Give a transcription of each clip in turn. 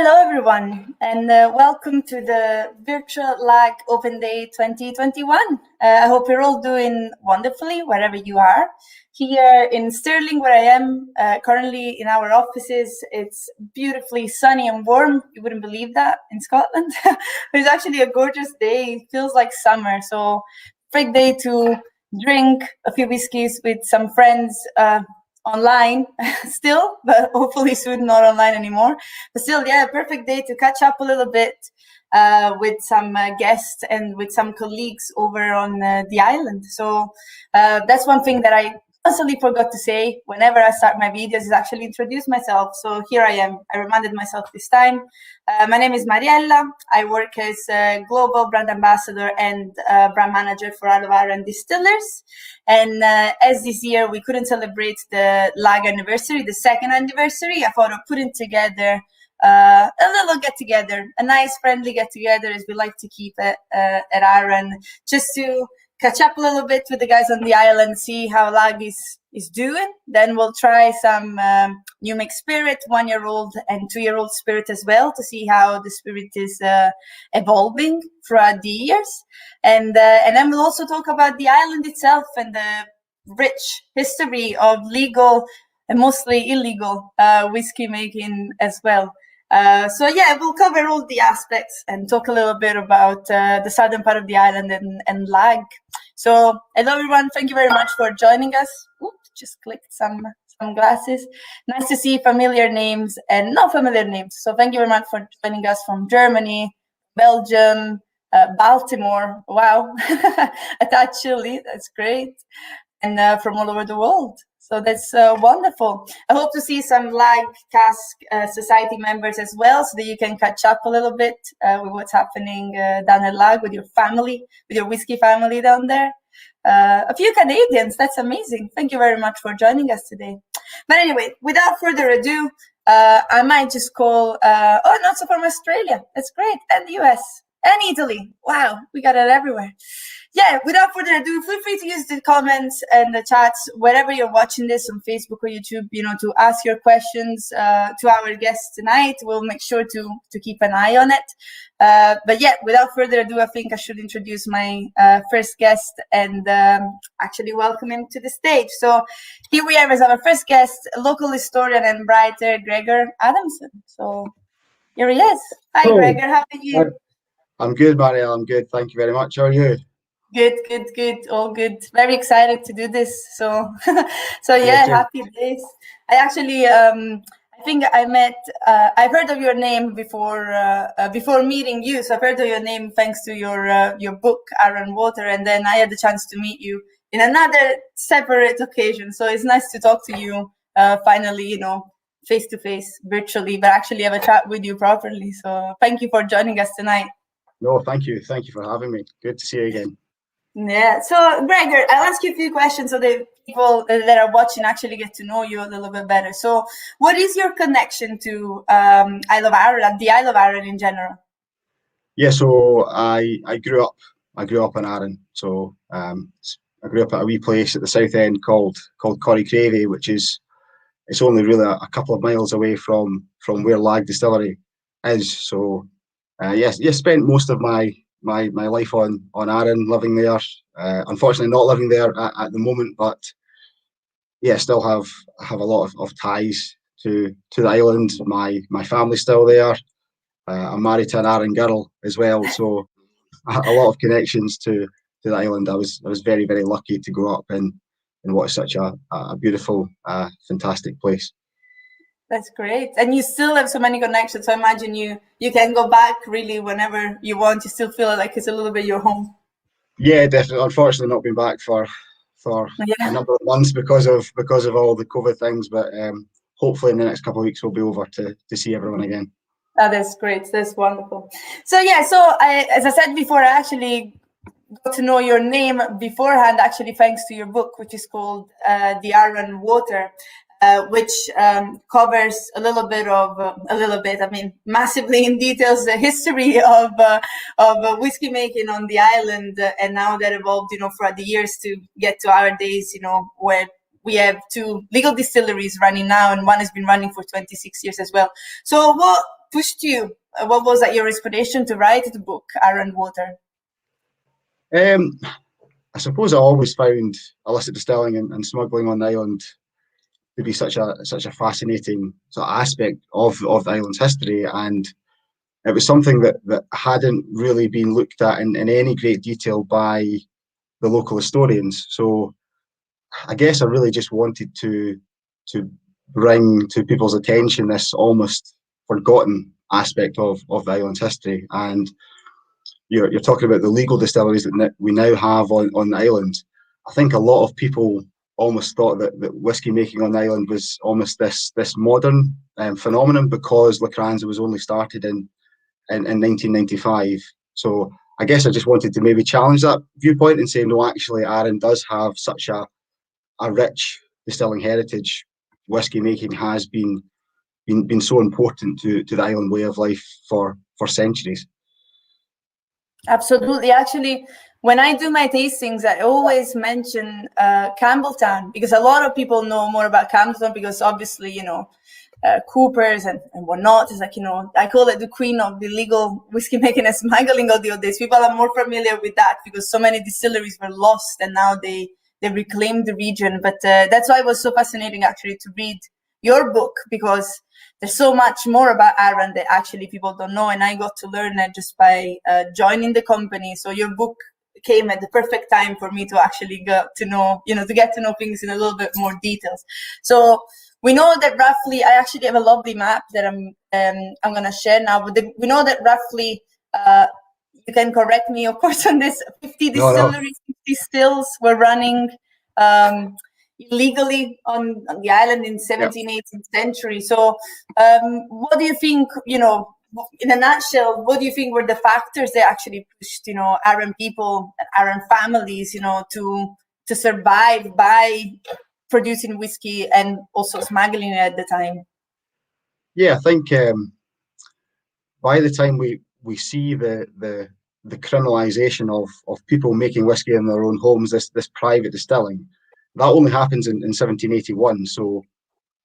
Hello, everyone, and welcome to the virtual Lag Open Day 2021. I hope you're all doing wonderfully wherever you are. Here in Stirling, where I am, currently in our offices, it's beautifully sunny and warm. You wouldn't believe that in Scotland. It's actually a gorgeous day. It feels like summer. So, perfect day to drink a few whiskeys with some friends. Online still, but hopefully soon not online anymore. But still, yeah, perfect day to catch up a little bit with some guests and with some colleagues over on the island. So that's one thing that I constantly forgot to say whenever I start my videos is actually introduce myself. So here I am. I reminded myself this time. My name is Mariella. I work as a global brand ambassador and brand manager for Lagg Distillers. And as this year we couldn't celebrate the Lag anniversary, the second anniversary, I thought of putting together a little get-together, a nice friendly get-together as we like to keep it at Iron, just to catch up a little bit with the guys on the island, see how Lag is doing. Then we'll try some new mixed spirit, 1-year-old and 2-year-old spirit as well, to see how the spirit is evolving throughout the years. And then we'll also talk about the island itself and the rich history of legal and mostly illegal whiskey making as well. So yeah, we'll cover all the aspects and talk a little bit about the southern part of the island and Lag. So hello everyone, thank you very much for joining us. Oops, just clicked some glasses. Nice to see familiar names and not familiar names. So thank you very much for joining us from Germany, Belgium, Baltimore. Wow, a touch chilly, that's great. And from all over the world. So that's wonderful. I hope to see some Lag Cask Society members as well, so that you can catch up a little bit with what's happening down at Lag with your family, with your whiskey family down there. A few Canadians, that's amazing. Thank you very much for joining us today. But anyway, without further ado, I might just call, and also from Australia, that's great, and the US, and Italy. Wow, we got it everywhere. Yeah, without further ado, feel free to use the comments and the chats wherever you're watching this on Facebook or YouTube, to ask your questions to our guests tonight. We'll make sure to keep an eye on it. But yeah, without further ado, I think I should introduce my first guest and actually welcome him to the stage. So here we have as our first guest, local historian and writer, Gregor Adamson. So here he is. Hi, Hello. Gregor, how are you? I'm good, Marielle. I'm good. Thank you very much. How are you? Good. All good. Very excited to do this. So, yeah, happy days. I actually, I think I met. I've heard of your name before meeting you. So I've heard of your name thanks to your book, Iron Water, and then I had the chance to meet you in another separate occasion. So it's nice to talk to you finally. Face to face, virtually, but actually have a chat with you properly. So thank you for joining us tonight. No, thank you. Thank you for having me. Good to see you again. Yeah. So, Gregor, I'll ask you a few questions so the people that are watching actually get to know you a little bit better. So, what is your connection to Isle of Arran, the Isle of Arran in general? Yeah. So I grew up in Arran. So I grew up at a wee place at the south end called Corrycravey, which it's only really a couple of miles away from where Lagg Distillery is. So yes, spent most of my life on Arran, living there. Unfortunately, not living there at the moment, but yeah, still have a lot of ties to the island. My family's still there. I'm married to an Arran girl as well, so a lot of connections to the island. I was very, very lucky to grow up in what is such a beautiful, fantastic place. That's great. And you still have so many connections. So I imagine you can go back really whenever you want. You still feel like it's a little bit your home. Yeah, definitely. Unfortunately, not been back for a number of months because of all the COVID things. But hopefully in the next couple of weeks we'll be over to see everyone again. Oh, that's great. That's wonderful. So yeah, as I said before, I actually got to know your name beforehand, actually thanks to your book, which is called The Iron Water. Which covers massively in details the history of whiskey making on the island, and now that evolved, throughout the years to get to our days, where we have 2 legal distilleries running now, and one has been running for 26 years as well. So pushed you? What was your inspiration to write the book, Iron Water? I suppose I always found illicit distilling and smuggling on the island to be such a fascinating sort of aspect of the island's history, and it was something that hadn't really been looked at in any great detail by the local historians. So I guess I really just wanted to bring to people's attention this almost forgotten aspect of the island's history. And you're talking about the legal distilleries that we now have on the island. I think a lot of people almost thought that whiskey making on the island was almost this modern phenomenon, because La Crianza was only started in 1995. So I guess I just wanted to maybe challenge that viewpoint and say, no, actually, Arran does have such a rich distilling heritage. Whiskey making has been so important to the island way of life for centuries. Absolutely. Actually, when I do my tastings, I always mention Campbelltown, because a lot of people know more about Campbelltown because obviously, Coopers and whatnot is like, I call it the queen of the illegal whiskey making and smuggling of the old days. People are more familiar with that because so many distilleries were lost and now they reclaimed the region. But that's why it was so fascinating actually to read your book, because there's so much more about Arran that actually people don't know, and I got to learn it just by joining the company. So your book came at the perfect time for me to actually get to know things in a little bit more details. So we know that roughly, I actually have a lovely map that I'm going to share now, but we know that roughly, you can correct me, of course, on this, 50 distilleries, 50 stills were running illegally on the island in 17th, 18th century. So what do you think, in a nutshell, what do you think were the factors that actually pushed, Arran people, Arran families, to survive by producing whiskey and also smuggling it at the time? Yeah, I think by the time we see the criminalization of people making whiskey in their own homes, this private distilling, that only happens in 1781. So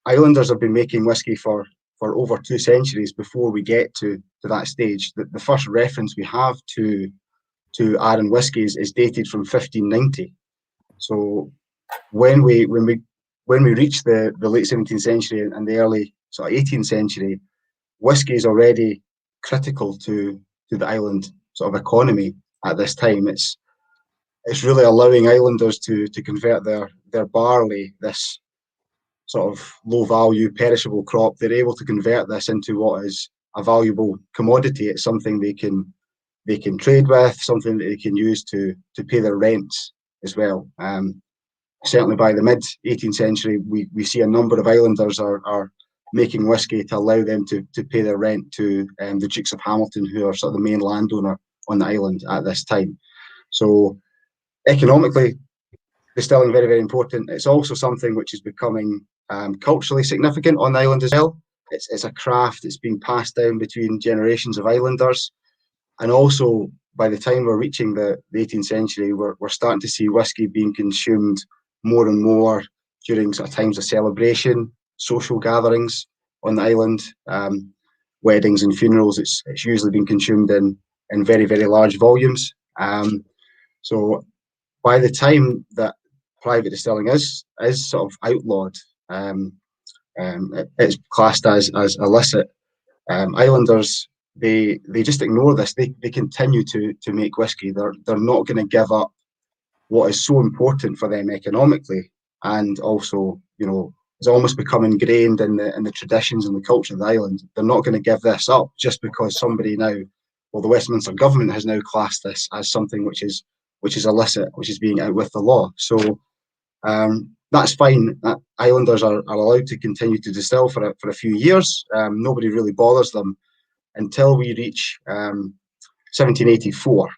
islanders have been making whiskey for over 2 centuries before we get to that stage. The first reference we have to Arran whiskies is dated from 1590. So when we reach the late 17th century and the early sort of 18th century, whiskey is already critical to the island sort of economy at this time. It's really allowing islanders to convert their barley, this sort of low value perishable crop. They're able to convert this into what is a valuable commodity. It's something they can trade with, something that they can use to pay their rents as well. Certainly by the mid 18th century, we see a number of islanders are making whiskey to allow them to pay their rent to the Dukes of Hamilton, who are sort of the main landowner on the island at this time. So economically, distilling very, very important. It's also something which is becoming culturally significant on the island as well. It's a craft. It's being passed down between generations of islanders, and also by the time we're reaching the 18th century, we're starting to see whiskey being consumed more and more during sort of times of celebration, social gatherings on the island, weddings and funerals. It's usually been consumed in very, very large volumes. So by the time that private distilling is sort of outlawed, it's classed as illicit. Islanders, they just ignore this. They continue to make whiskey. They're not going to give up what is so important for them economically, and also, it's almost become ingrained in the traditions and the culture of the island. They're not going to give this up just because somebody now, well, the Westminster government has now classed this as something which is illicit, which is being out with the law. So that's fine. Islanders are allowed to continue to distill for a few years. Nobody really bothers them until we reach 1784.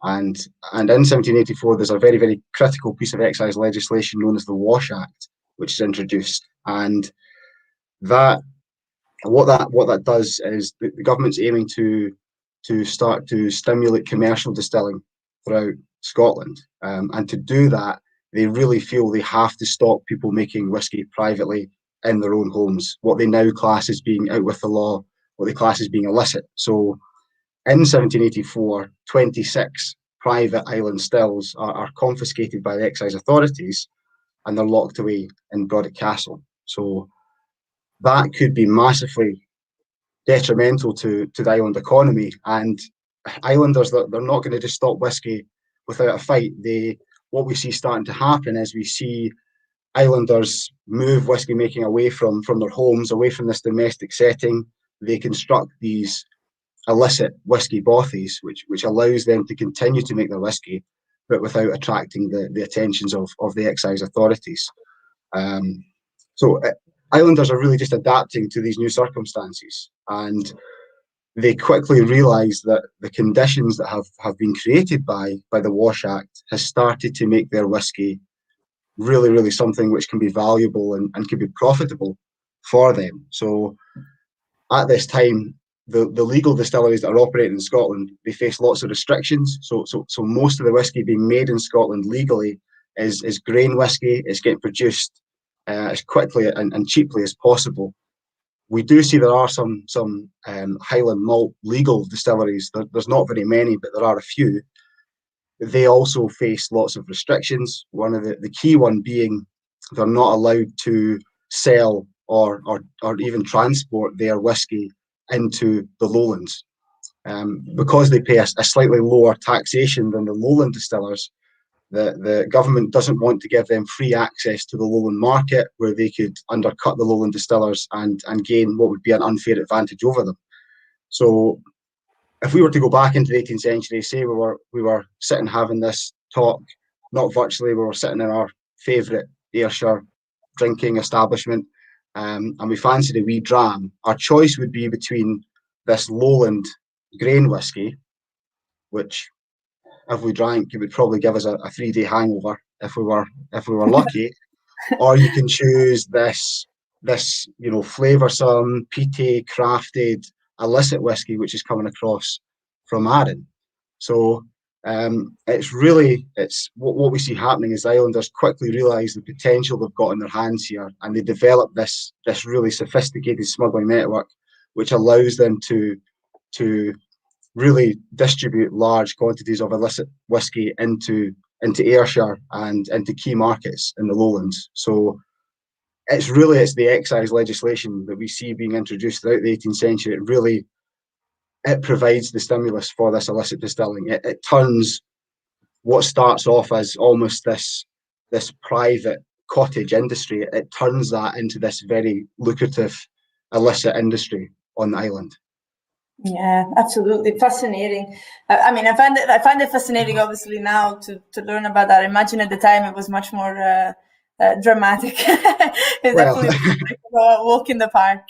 And in 1784, there's a very, very critical piece of excise legislation known as the Wash Act, which is introduced. And what that does is the government's aiming to start to stimulate commercial distilling throughout Scotland. And to do that, they really feel they have to stop people making whiskey privately in their own homes, what they now class as being out with the law what they class as being illicit. So in 1784, 26 private island stills are confiscated by the excise authorities, and they're locked away in Brodick Castle. So that could be massively detrimental to the island economy. And islanders, they're not going to just stop whiskey without a fight. What we see starting to happen is we see islanders move whiskey making away from their homes, away from this domestic setting. They construct these illicit whiskey bothies, which allows them to continue to make their whiskey, but without attracting the attentions of the excise authorities. So islanders are really just adapting to these new circumstances, and they quickly realise that the conditions that have been created by the Wash Act has started to make their whiskey really, really something which can be valuable and can be profitable for them. So at this time, the legal distilleries that are operating in Scotland, they face lots of restrictions. So most of the whiskey being made in Scotland legally is grain whiskey. It's getting produced as quickly and cheaply as possible. We do see there are some Highland malt legal distilleries. There's not very many, but there are a few. They also face lots of restrictions. One of the key one being they're not allowed to sell or even transport their whiskey into the lowlands. Because they pay a slightly lower taxation than the lowland distillers, the government doesn't want to give them free access to the lowland market where they could undercut the lowland distillers and gain what would be an unfair advantage over them. So if we were to go back into the 18th century, say we were sitting having this talk, not virtually, we were sitting in our favourite Ayrshire drinking establishment, and we fancied a wee dram, our choice would be between this lowland grain whiskey, which if we drank, it would probably give us a 3-day hangover if we were lucky, or you can choose this flavoursome, peaty, crafted, illicit whiskey which is coming across from Arran. So it's what we see happening is islanders quickly realise the potential they've got in their hands here, and they develop this really sophisticated smuggling network which allows them to really distribute large quantities of illicit whiskey into Ayrshire and into key markets in the lowlands. So it's the excise legislation that we see being introduced throughout the 18th century. It provides the stimulus for this illicit distilling. It turns what starts off as almost this private cottage industry, it turns that into this very lucrative illicit industry on the island. Yeah, absolutely fascinating. I mean, I find it fascinating, obviously, now to learn about that. I imagine at the time it was much more dramatic. It's definitely like a walk in the park.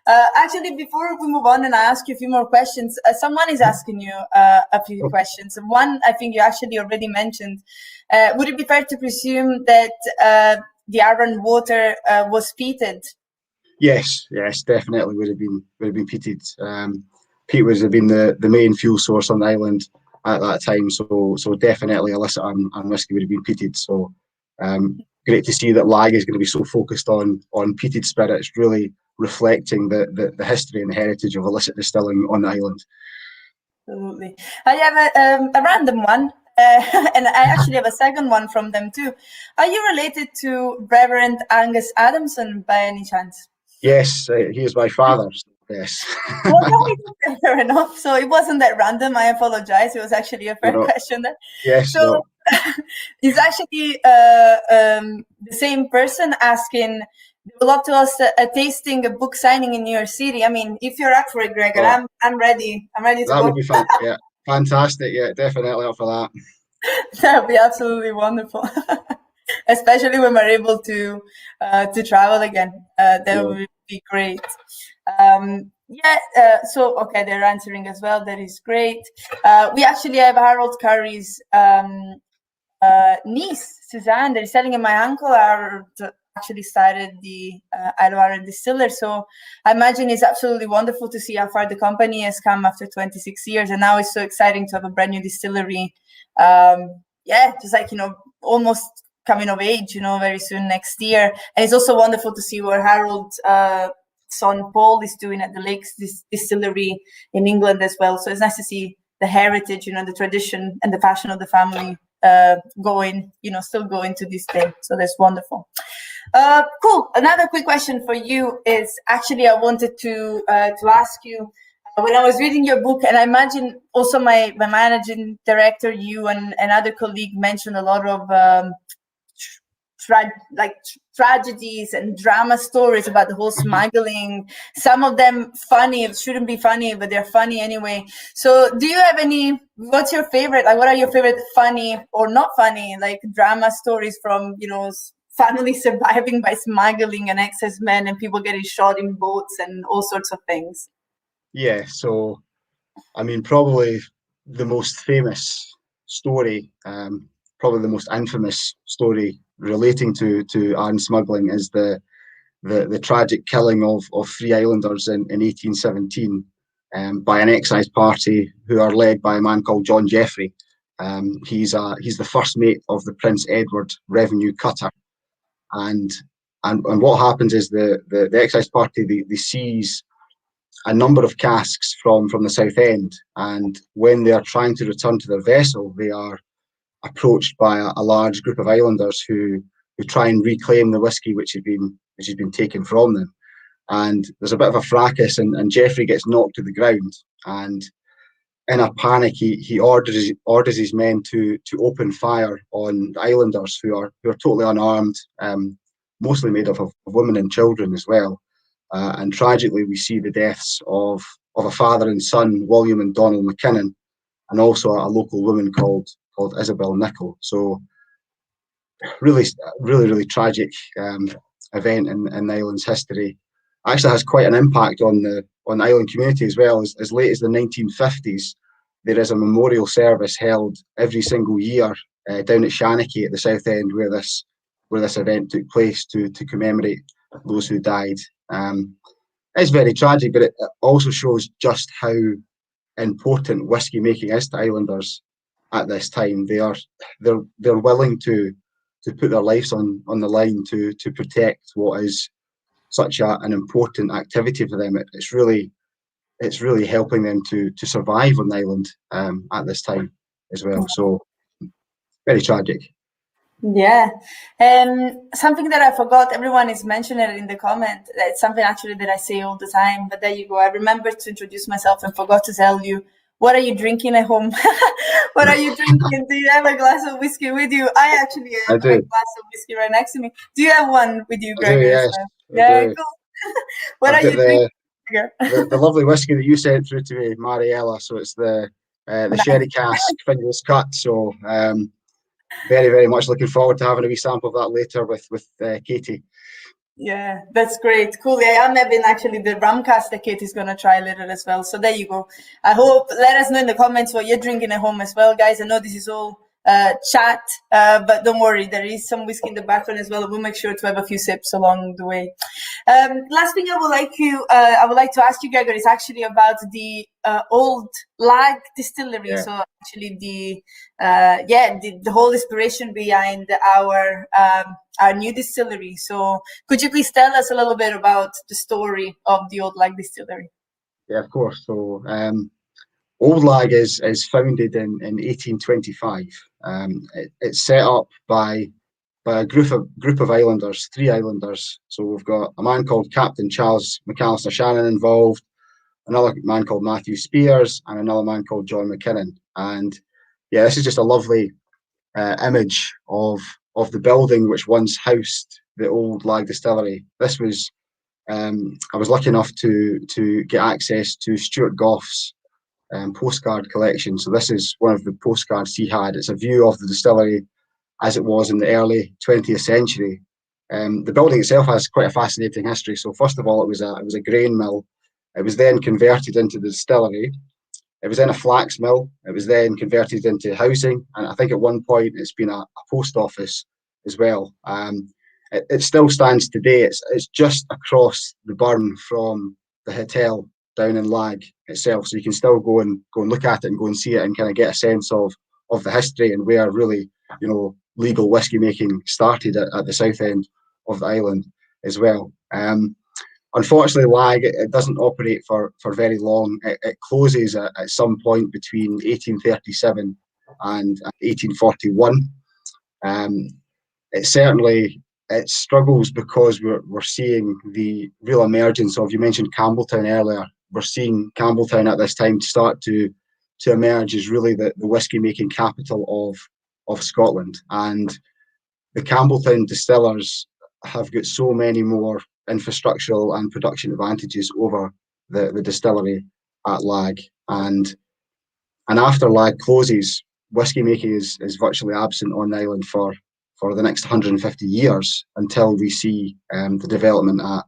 Actually, before we move on and I ask you a few more questions, someone is asking you a few questions. One, I think you actually already mentioned. Would it be fair to presume that the Arran water was peated? Yes, definitely would have been peated. Peat would have been the main fuel source on the island at that time, so definitely illicit and whiskey would have been peated. So great to see that Lagg is going to be so focused on peated spirits, really reflecting the history and the heritage of illicit distilling on the island. Absolutely. I have a random one, and I actually have a second one from them too. Are you related to Reverend Angus Adamson by any chance? Yes, he is my father. Yes. Well, no, fair enough. So it wasn't that random. I apologize. It was actually a fair question there. Yes. So it's actually the same person asking. They would love to host a tasting, a book signing in New York City. I mean, if you're up for it, Gregor, I'm ready. I'm ready to go. That would be fun. Yeah, fantastic. Yeah, definitely up for that. That would be absolutely wonderful. Especially when we're able to travel again. That would be great. So okay, they're answering as well. That is great. We actually have Harold Curry's niece, Suzanne. They're selling, and my uncle actually started the Isle of Arran Distiller. So I imagine it's absolutely wonderful to see how far the company has come after 26 years, and now it's so exciting to have a brand new distillery. Just like almost coming of age, very soon next year. And it's also wonderful to see where Harold son Paul is doing at the Lagg Distillery in England as well. So it's nice to see the heritage, the tradition and the passion of the family still going to this day. So that's wonderful. Cool. Another quick question for you is actually I wanted to ask you, when I was reading your book, and I imagine also my managing director, you and another colleague mentioned a lot of tragedies and drama stories about the whole smuggling. Some of them funny, it shouldn't be funny, but they're funny anyway. So do you have what's your favorite, what are your favorite funny or not funny, drama stories from, families surviving by smuggling and excess men and people getting shot in boats and all sorts of things? Yeah, so probably the most famous story, probably the most infamous story relating to iron smuggling is the tragic killing of 3 islanders in 1817 by an excise party who are led by a man called John Jeffrey. He's the first mate of the Prince Edward revenue cutter, and what happens is the excise party they seize a number of casks from the Southend, and when they are trying to return to their vessel, they are approached by a large group of islanders who try and reclaim the whiskey which has been taken from them. And there's a bit of a fracas, and Geoffrey gets knocked to the ground, and in a panic he orders his men to open fire on the islanders who are totally unarmed, mostly made up of women and children as well. And tragically, we see the deaths of a father and son, William and Donald McKinnon, and also a local woman called Isabel Nichol. So really, really, really tragic event in the island's history. Actually has quite an impact on the island community as well. As late as the 1950s, there is a memorial service held every single year down at Shanachie at the Southend where this event took place to commemorate those who died. It's very tragic, but it also shows just how important whiskey making is to islanders at this time. They're willing to put their lives on the line to protect what is such an important activity for them. It's really helping them to survive on the island at this time as well. So very tragic. Yeah, and something that I forgot, everyone is mentioning it in the comment. It's something actually that I say all the time, but there you go. I remembered to introduce myself and forgot to tell you, what are you drinking at home? What are you drinking? Do you have a glass of whiskey with you? I actually have a glass of whiskey right next to me. Do you have one with you, Greg? Yes, yeah, cool. What are you drinking? The lovely whiskey that you sent through to me, Mariella. So it's the Sherry Cask Fingerless cut. So very, very much looking forward to having a wee sample of that later with Katie. Yeah, that's great. Cool. Yeah, I'm having actually the rum cask that Katie's going to try later as well. So there you go. I hope, let us know in the comments what you're drinking at home as well, guys. I know this is all chat, but don't worry, there is some whiskey in the background as well. We'll make sure to have a few sips along the way. Last thing I would like to ask you, Gregor, is actually about the Old Lag Distillery. Yeah. So actually the whole inspiration behind our new distillery. So could you please tell us a little bit about the story of the Old Lag Distillery? Yeah, of course. So Old Lag is founded in 1825. It's set up by a group of islanders, 3 islanders. So we've got a man called Captain Charles McAllister Shannon involved, another man called Matthew Spears, and another man called John McKinnon. And yeah, this is just a lovely image of the building which once housed the Old Lag Distillery. This was I was lucky enough to get access to Stuart Goff's Postcard Collection. So this is one of the postcards he had. It's a view of the distillery as it was in the early 20th century. The building itself has quite a fascinating history. So first of all, it was a grain mill. It was then converted into the distillery. It was then a flax mill. It was then converted into housing, and I think at one point it's been a post office as well. It still stands today. It's just across the burn from the hotel down in Lagg itself, so you can still go and look at it and go and see it and kind of get a sense of the history and where really legal whiskey making started at the south end of the island as well. unfortunately, Lagg, it doesn't operate for very long. It closes at some point between 1837 and 1841. It struggles because we're seeing the real emergence of, you mentioned Campbelltown earlier. We're seeing Campbelltown at this time start to emerge as really the whisky making capital of Scotland. And the Campbelltown distillers have got so many more infrastructural and production advantages over the distillery at Lagg. And after Lagg closes, whisky making is virtually absent on the island for the next 150 years until we see the development at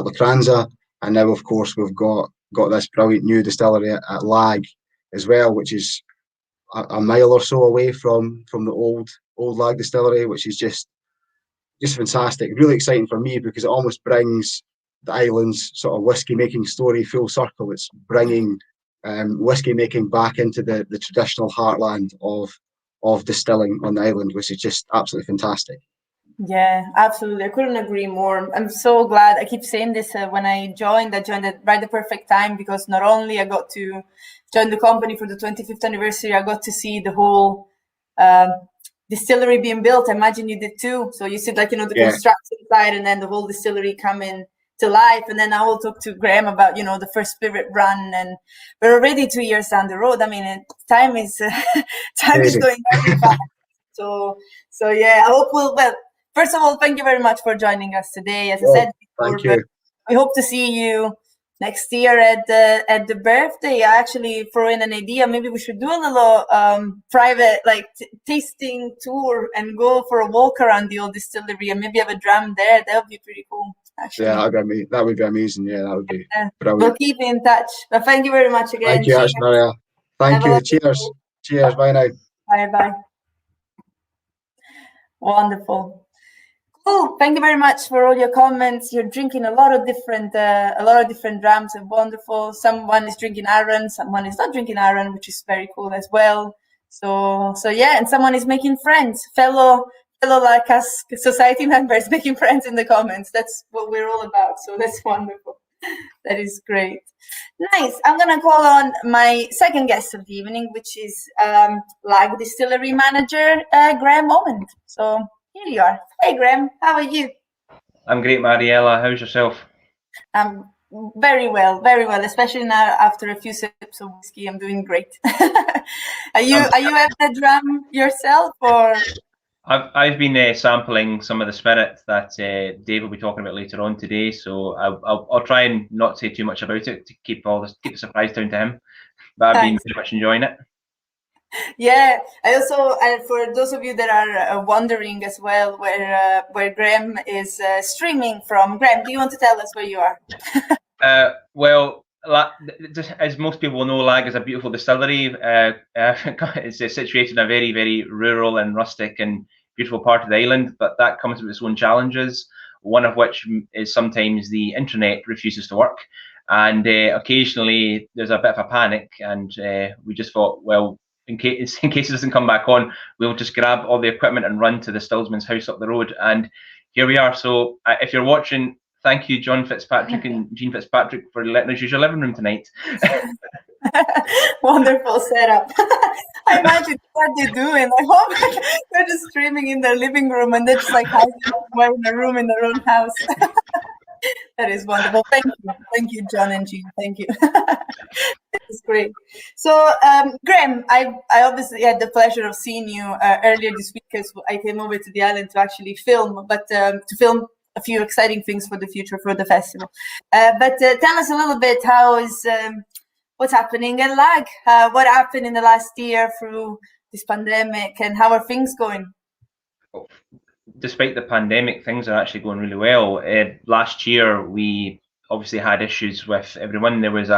Lacranza. And now, of course, we've got this brilliant new distillery at Lagg as well, which is a mile or so away from the old Lag Distillery, which is just fantastic. Really exciting for me because it almost brings the island's sort of whisky making story full circle. It's bringing whisky making back into the traditional heartland of distilling on the island, which is just absolutely fantastic. Yeah, absolutely. I couldn't agree more. I'm so glad. I keep saying this when I joined at right the perfect time, because not only I got to join the company for the 25th anniversary, I got to see the whole distillery being built. I imagine you did too. So you see, like, the construction side, and then the whole distillery coming to life. And then I will talk to Graham about, the first spirit run, and we're already 2 years down the road. I mean, time is going very fast. So yeah, I hope first of all, thank you very much for joining us today. As I said before, but we hope to see you next year at the birthday. I actually throw in an idea. Maybe we should do a little private tasting tour and go for a walk around the old distillery and maybe have a dram there. That would be pretty cool, actually. Yeah, that would be amazing. Yeah, that would be brilliant. We'll keep in touch. But thank you very much again. Thank you, Maria. Thank you. Cheers. Cheers. Bye now. Bye. Wonderful. Cool. Thank you very much for all your comments. You're drinking a lot of different drams. And wonderful. Someone is drinking Aaron, someone is not drinking Aaron, which is very cool as well. So yeah, and someone is making friends, fellow Cask society members making friends in the comments. That's what we're all about. So that's wonderful. That is great. Nice. I'm gonna call on my second guest of the evening, which is Lagg Distillery manager Graham Owen. So here you are. Hey, Graham, how are you? I'm great, Mariella. How's yourself? I'm very well, especially now after a few sips of whiskey. I'm doing great. Are you having a dram yourself, or? I've been sampling some of the spirits that Dave will be talking about later on today, so I'll try and not say too much about it to keep the surprise down to him. But I've been very much enjoying it. Yeah, I also, for those of you that are wondering as well where Graham is streaming from, Graham, do you want to tell us where you are? Well, as most people know, Lagg is a beautiful distillery. It's situated in a very, very rural and rustic and beautiful part of the island, but that comes with its own challenges, one of which is sometimes the internet refuses to work, and occasionally there's a bit of a panic, and we just thought, well, in case it doesn't come back on, we'll just grab all the equipment and run to the stillsman's house up the road, and here we are. So if you're watching, thank you, John Fitzpatrick and Jean Fitzpatrick, for letting us use your living room tonight. Wonderful setup. I imagine what they're doing. I hope they're just streaming in their living room and they're just like hiding somewhere in a room in their own house. That is wonderful. Thank you, John and Jean. Thank you. It's great. So, Graham, I obviously had the pleasure of seeing you earlier this week as I came over to the island to actually film, but to film a few exciting things for the future for the festival. But tell us a little bit, how is what's happening at Lagg? What happened in the last year through this pandemic, and how are things going? Despite the pandemic, things are actually going really well. Last year, we obviously had issues with everyone. There was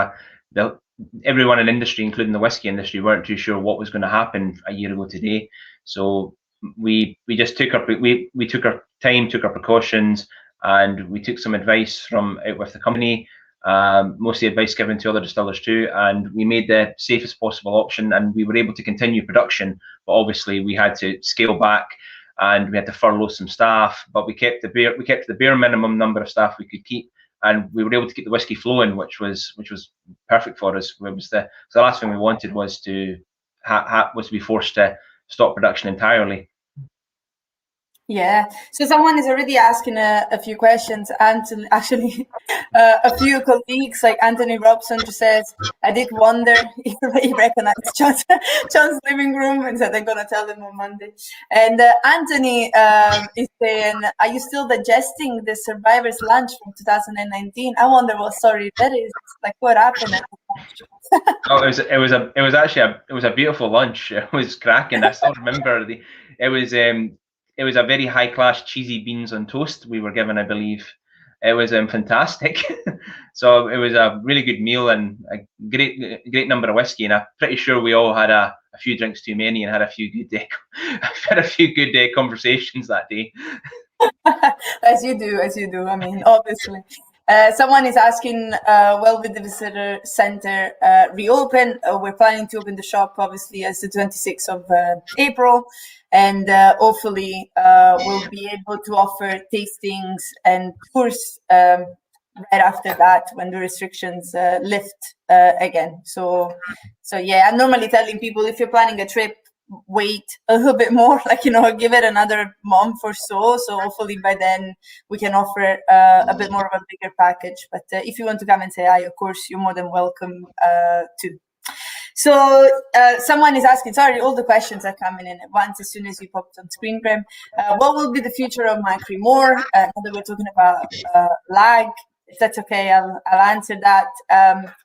everyone in industry, including the whiskey industry, weren't too sure what was going to happen a year ago today. So we just took our time, took our precautions, and we took some advice from out with the company. Mostly advice given to other distillers too, and we made the safest possible option, and we were able to continue production. But obviously, we had to scale back, and we had to furlough some staff. But we kept the bare minimum number of staff we could keep, and we were able to keep the whiskey flowing, which was perfect for us. It was the last thing we wanted was to be forced to stop production entirely. Yeah, so someone is already asking a few questions, and actually a few colleagues like Anthony Robson just says, I did wonder if he recognized John's living room, and said I'm going to tell them on Monday. And Anthony is saying, are you still digesting the Survivor's Lunch from 2019? I wonder what story that is, like what happened. Oh, it was a beautiful lunch. It was cracking. I still remember it was a very high class cheesy beans on toast we were given, I believe. It was fantastic. So it was a really good meal and a great number of whiskey, and I'm pretty sure we all had a few drinks too many and had a few good conversations that day. As you do. I mean, obviously. Someone is asking, will the visitor center reopen? We're planning to open the shop, obviously, as the 26th of April. And hopefully we'll be able to offer tastings and tours right after that when the restrictions lift again. So yeah, I'm normally telling people, if you're planning a trip, wait a little bit more, give it another month or so. So hopefully by then we can offer a bit more of a bigger package. But if you want to come and say hi, of course, you're more than welcome to. So someone is asking, sorry, all the questions are coming in at once as soon as you popped on screen, Graham. What will be the future of Macrimore? Now that we're talking about Lag, if that's okay, I'll answer that.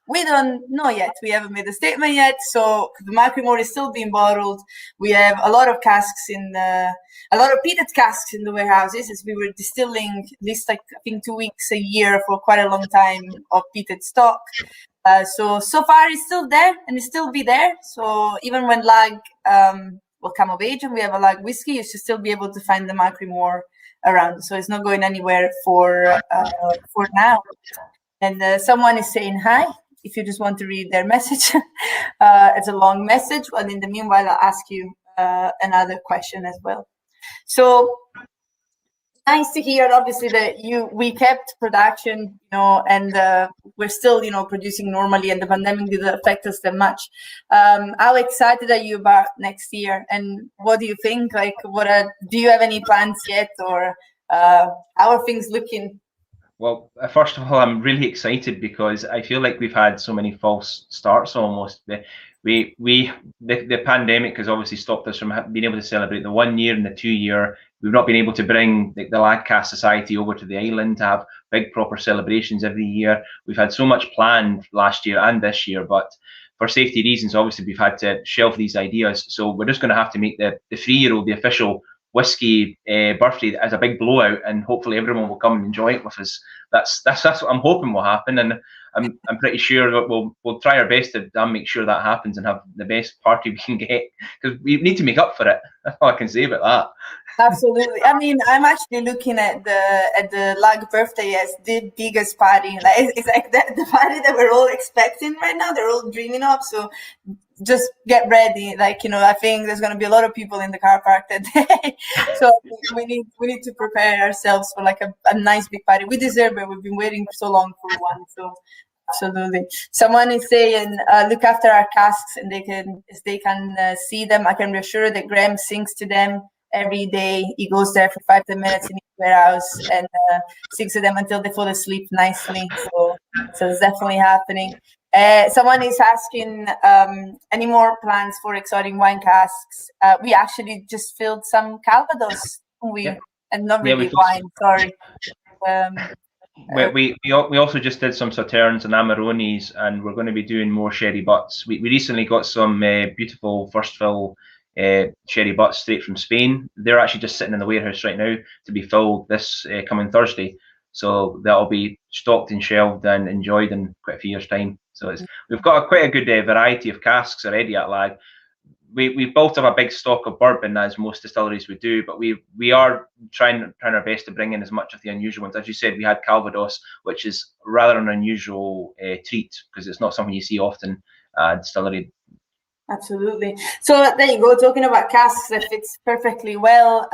We don't know yet. We haven't made a statement yet. So the Macrimore is still being bottled. We have a lot of casks a lot of peated casks in the warehouses, as we were distilling at least I think 2 weeks a year for quite a long time of peated stock. So far it's still there and it'll still be there. So even when Lag will come of age and we have a Lag whiskey, you should still be able to find the Macrimore around. So it's not going anywhere for now. And someone is saying hi. If you just want to read their message, it's a long message. And in the meanwhile, I'll ask you another question as well. So nice to hear, obviously, that we kept production, and we're still, producing normally, and the pandemic didn't affect us that much. How excited are you about next year? And what do you think? Do you have any plans yet, or how are things looking? Well, first of all, I'm really excited because I feel like we've had so many false starts almost. The pandemic has obviously stopped us from being able to celebrate the 1 year and the 2 year. We've not been able to bring the Lag Cask Society over to the island to have big proper celebrations every year. We've had so much planned last year and this year, but for safety reasons, obviously, we've had to shelve these ideas. So we're just going to have to make the 3-year-old the official whiskey birthday as a big blowout, and hopefully everyone will come and enjoy it with us. That's what I'm hoping will happen, and I'm pretty sure that we'll try our best to make sure that happens and have the best party we can get, because we need to make up for it. That's all I can say about that. Absolutely. I mean, I'm actually looking at the Lag birthday as the biggest party. It's like the party that we're all expecting right now. They're all dreaming of. So just get ready. I think there's going to be a lot of people in the car park that day. So we need to prepare ourselves for a nice big party. We deserve it. We've been waiting so long for one. So absolutely. Someone is saying, look after our casks, and they can see them. I can reassure that Graham sings to them every day. He goes there for 5-10 minutes in his warehouse and sings to them until they fall asleep nicely. So it's definitely happening. Someone is asking, any more plans for exotic wine casks? We actually just filled some Calvados, and not really wine. Sorry. We also just did some Sauternes and Amarones, and we're going to be doing more sherry butts. We recently got some beautiful first fill sherry butts straight from Spain. They're actually just sitting in the warehouse right now to be filled this coming Thursday. So that'll be stocked and shelved and enjoyed in quite a few years' time. So we've got quite a good variety of casks already at Lag. We built up a big stock of bourbon, as most distilleries would do, but we are trying our best to bring in as much of the unusual ones. As you said, we had Calvados, which is rather an unusual treat because it's not something you see often at distillery. Absolutely. So there you go, talking about casks that fits perfectly well.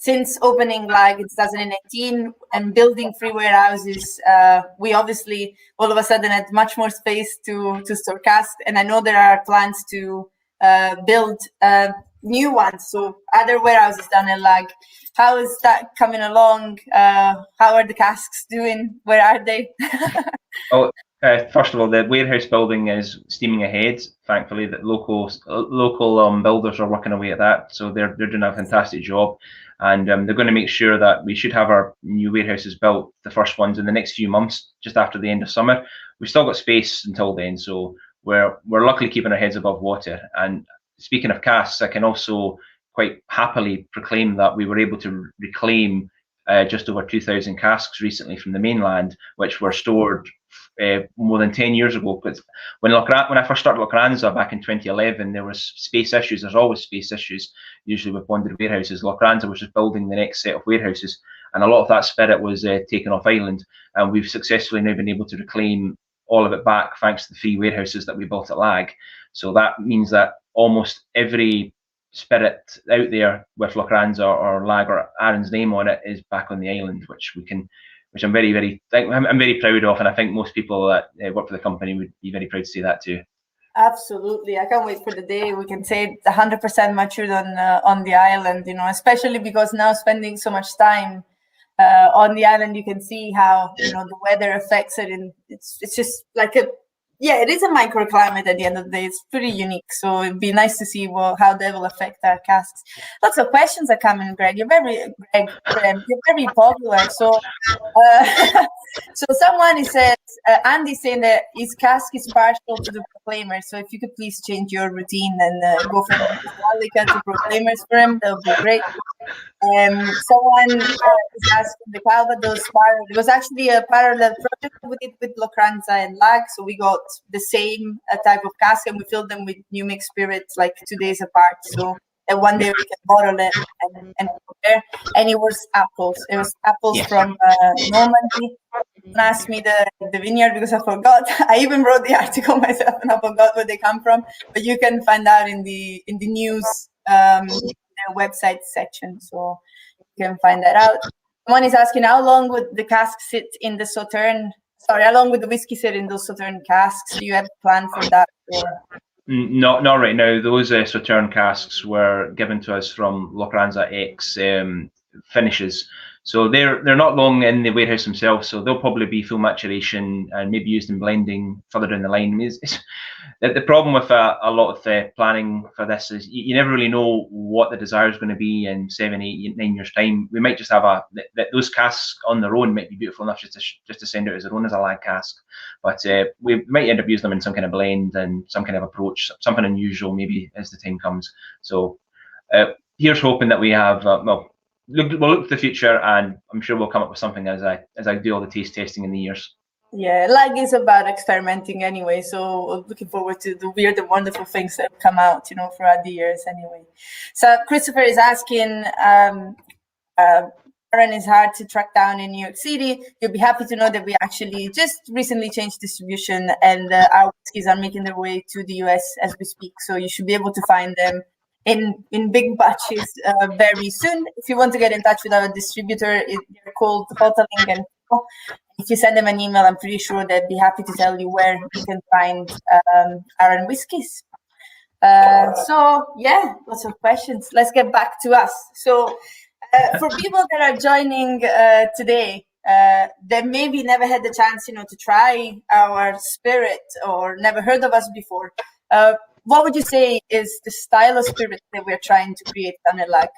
since opening Lagg in 2018 and building 3 warehouses, we obviously all of a sudden had much more space to store cask. And I know there are plans to build new ones, so other warehouses down in Lagg. How is that coming along? How are the casks doing? Where are they? First of all, the warehouse building is steaming ahead. Thankfully, that local builders are working away at that, so they're doing a fantastic job, and they're going to make sure that we should have our new warehouses built, the first ones, in the next few months, just after the end of summer. We've still got space until then, so we're luckily keeping our heads above water. And speaking of casks, I can also quite happily proclaim that we were able to reclaim just over 2,000 casks recently from the mainland, which were stored more than 10 years ago. Because when I first started Lochranza back in 2011, there was space issues. There's always space issues, usually with bonded warehouses. Lochranza was just building the next set of warehouses, and a lot of that spirit was taken off island. And we've successfully now been able to reclaim all of it back thanks to the 3 warehouses that we built at Lagg. So that means that almost every spirit out there with Lochranza or Lagg or Aaron's name on it is back on the island, which I'm very proud of, and I think most people that work for the company would be very proud to see that too. Absolutely, I can't wait for the day we can say it's 100% matured on the island. Especially because now spending so much time on the island, you can see how the weather affects it, and it's just like it is a microclimate at the end of the day. It's pretty unique, so it'd be nice to see how that will affect our casks. Lots of questions are coming, Greg. You're very popular. So, so someone says, Andy's saying that his cask is partial to the proclaimers. So if you could please change your routine and go from Liquor to proclaimers for him, that would be great. Someone is asking the Calvados barrel. It was actually a parallel project we did with Lochranza and Lagg, so we got the same type of cask and we filled them with new mixed spirits like 2 days apart. So that one day we can bottle it and compare. And it was apples. It was apples from Normandy. Don't ask me the vineyard because I forgot. I even wrote the article myself and I forgot where they come from. But you can find out in the news their website section, so you can find that out. Someone is asking how long would the cask sit in the Sauterne? Sorry, how long would the whiskey sit in those Sauterne casks? Do you have a plan for that? Not right now. Those Sauterne casks were given to us from Lochranza X finishes. So they're not long in the warehouse themselves, so they'll probably be full maturation and maybe used in blending further down the line. The problem with a lot of planning for this is you never really know what the desire is going to be in 7, 8, 9 years' time. We might just have those casks on their own might be beautiful enough just to send out as their own as a Lagg cask, but we might end up using them in some kind of blend and some kind of approach, something unusual maybe as the time comes. So here's hoping that we have we'll look to the future, and I'm sure we'll come up with something as I do all the taste testing in the years. Yeah, Lagg is about experimenting anyway, so looking forward to the weird and wonderful things that come out, throughout the years anyway. So Christopher is asking, Aaron is hard to track down in New York City. You'll be happy to know that we actually just recently changed distribution, and our whiskies are making their way to the US as we speak. So you should be able to find them in big batches very soon. If you want to get in touch with our distributor, they're called Hoteling and Co. If you send them an email, I'm pretty sure they'd be happy to tell you where you can find Aaron whiskies. So yeah, lots of questions. Let's get back to us. So for people that are joining today, that maybe never had the chance, to try our spirit or never heard of us before, what would you say is the style of spirit that we're trying to create down at Lagg?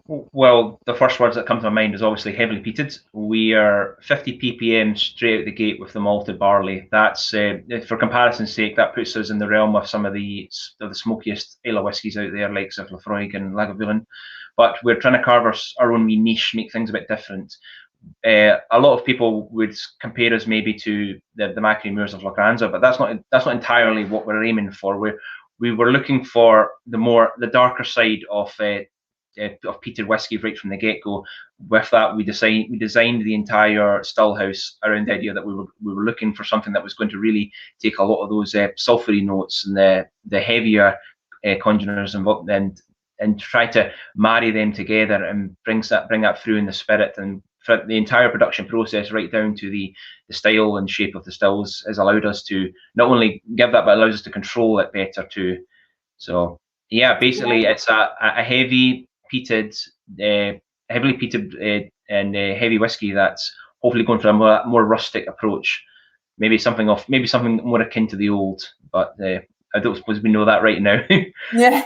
Well, the first words that come to my mind is obviously heavily peated. We are 50 ppm straight out the gate with the malted barley. That's, for comparison's sake, that puts us in the realm of some of the smokiest ale whiskies out there, like Lafroig and Lagavulin. But we're trying to carve our own wee niche, make things a bit different. A lot of people would compare us maybe to the Macquarie Moors of Lochranza, but that's not entirely what we're aiming for. We were looking for the darker side of peated whiskey right from the get-go. With that, we designed the entire still house around the idea that we were looking for something that was going to really take a lot of those sulphury notes and the heavier congeners and and try to marry them together and bring that through in the spirit. And for the entire production process, right down to the style and shape of the stills, has allowed us to not only give that, but allows us to control it better too. So yeah, basically it's a heavy peated, heavily peated and heavy whiskey that's hopefully going for a more rustic approach. Maybe something more akin to the old, but I don't suppose we know that right now. Yeah,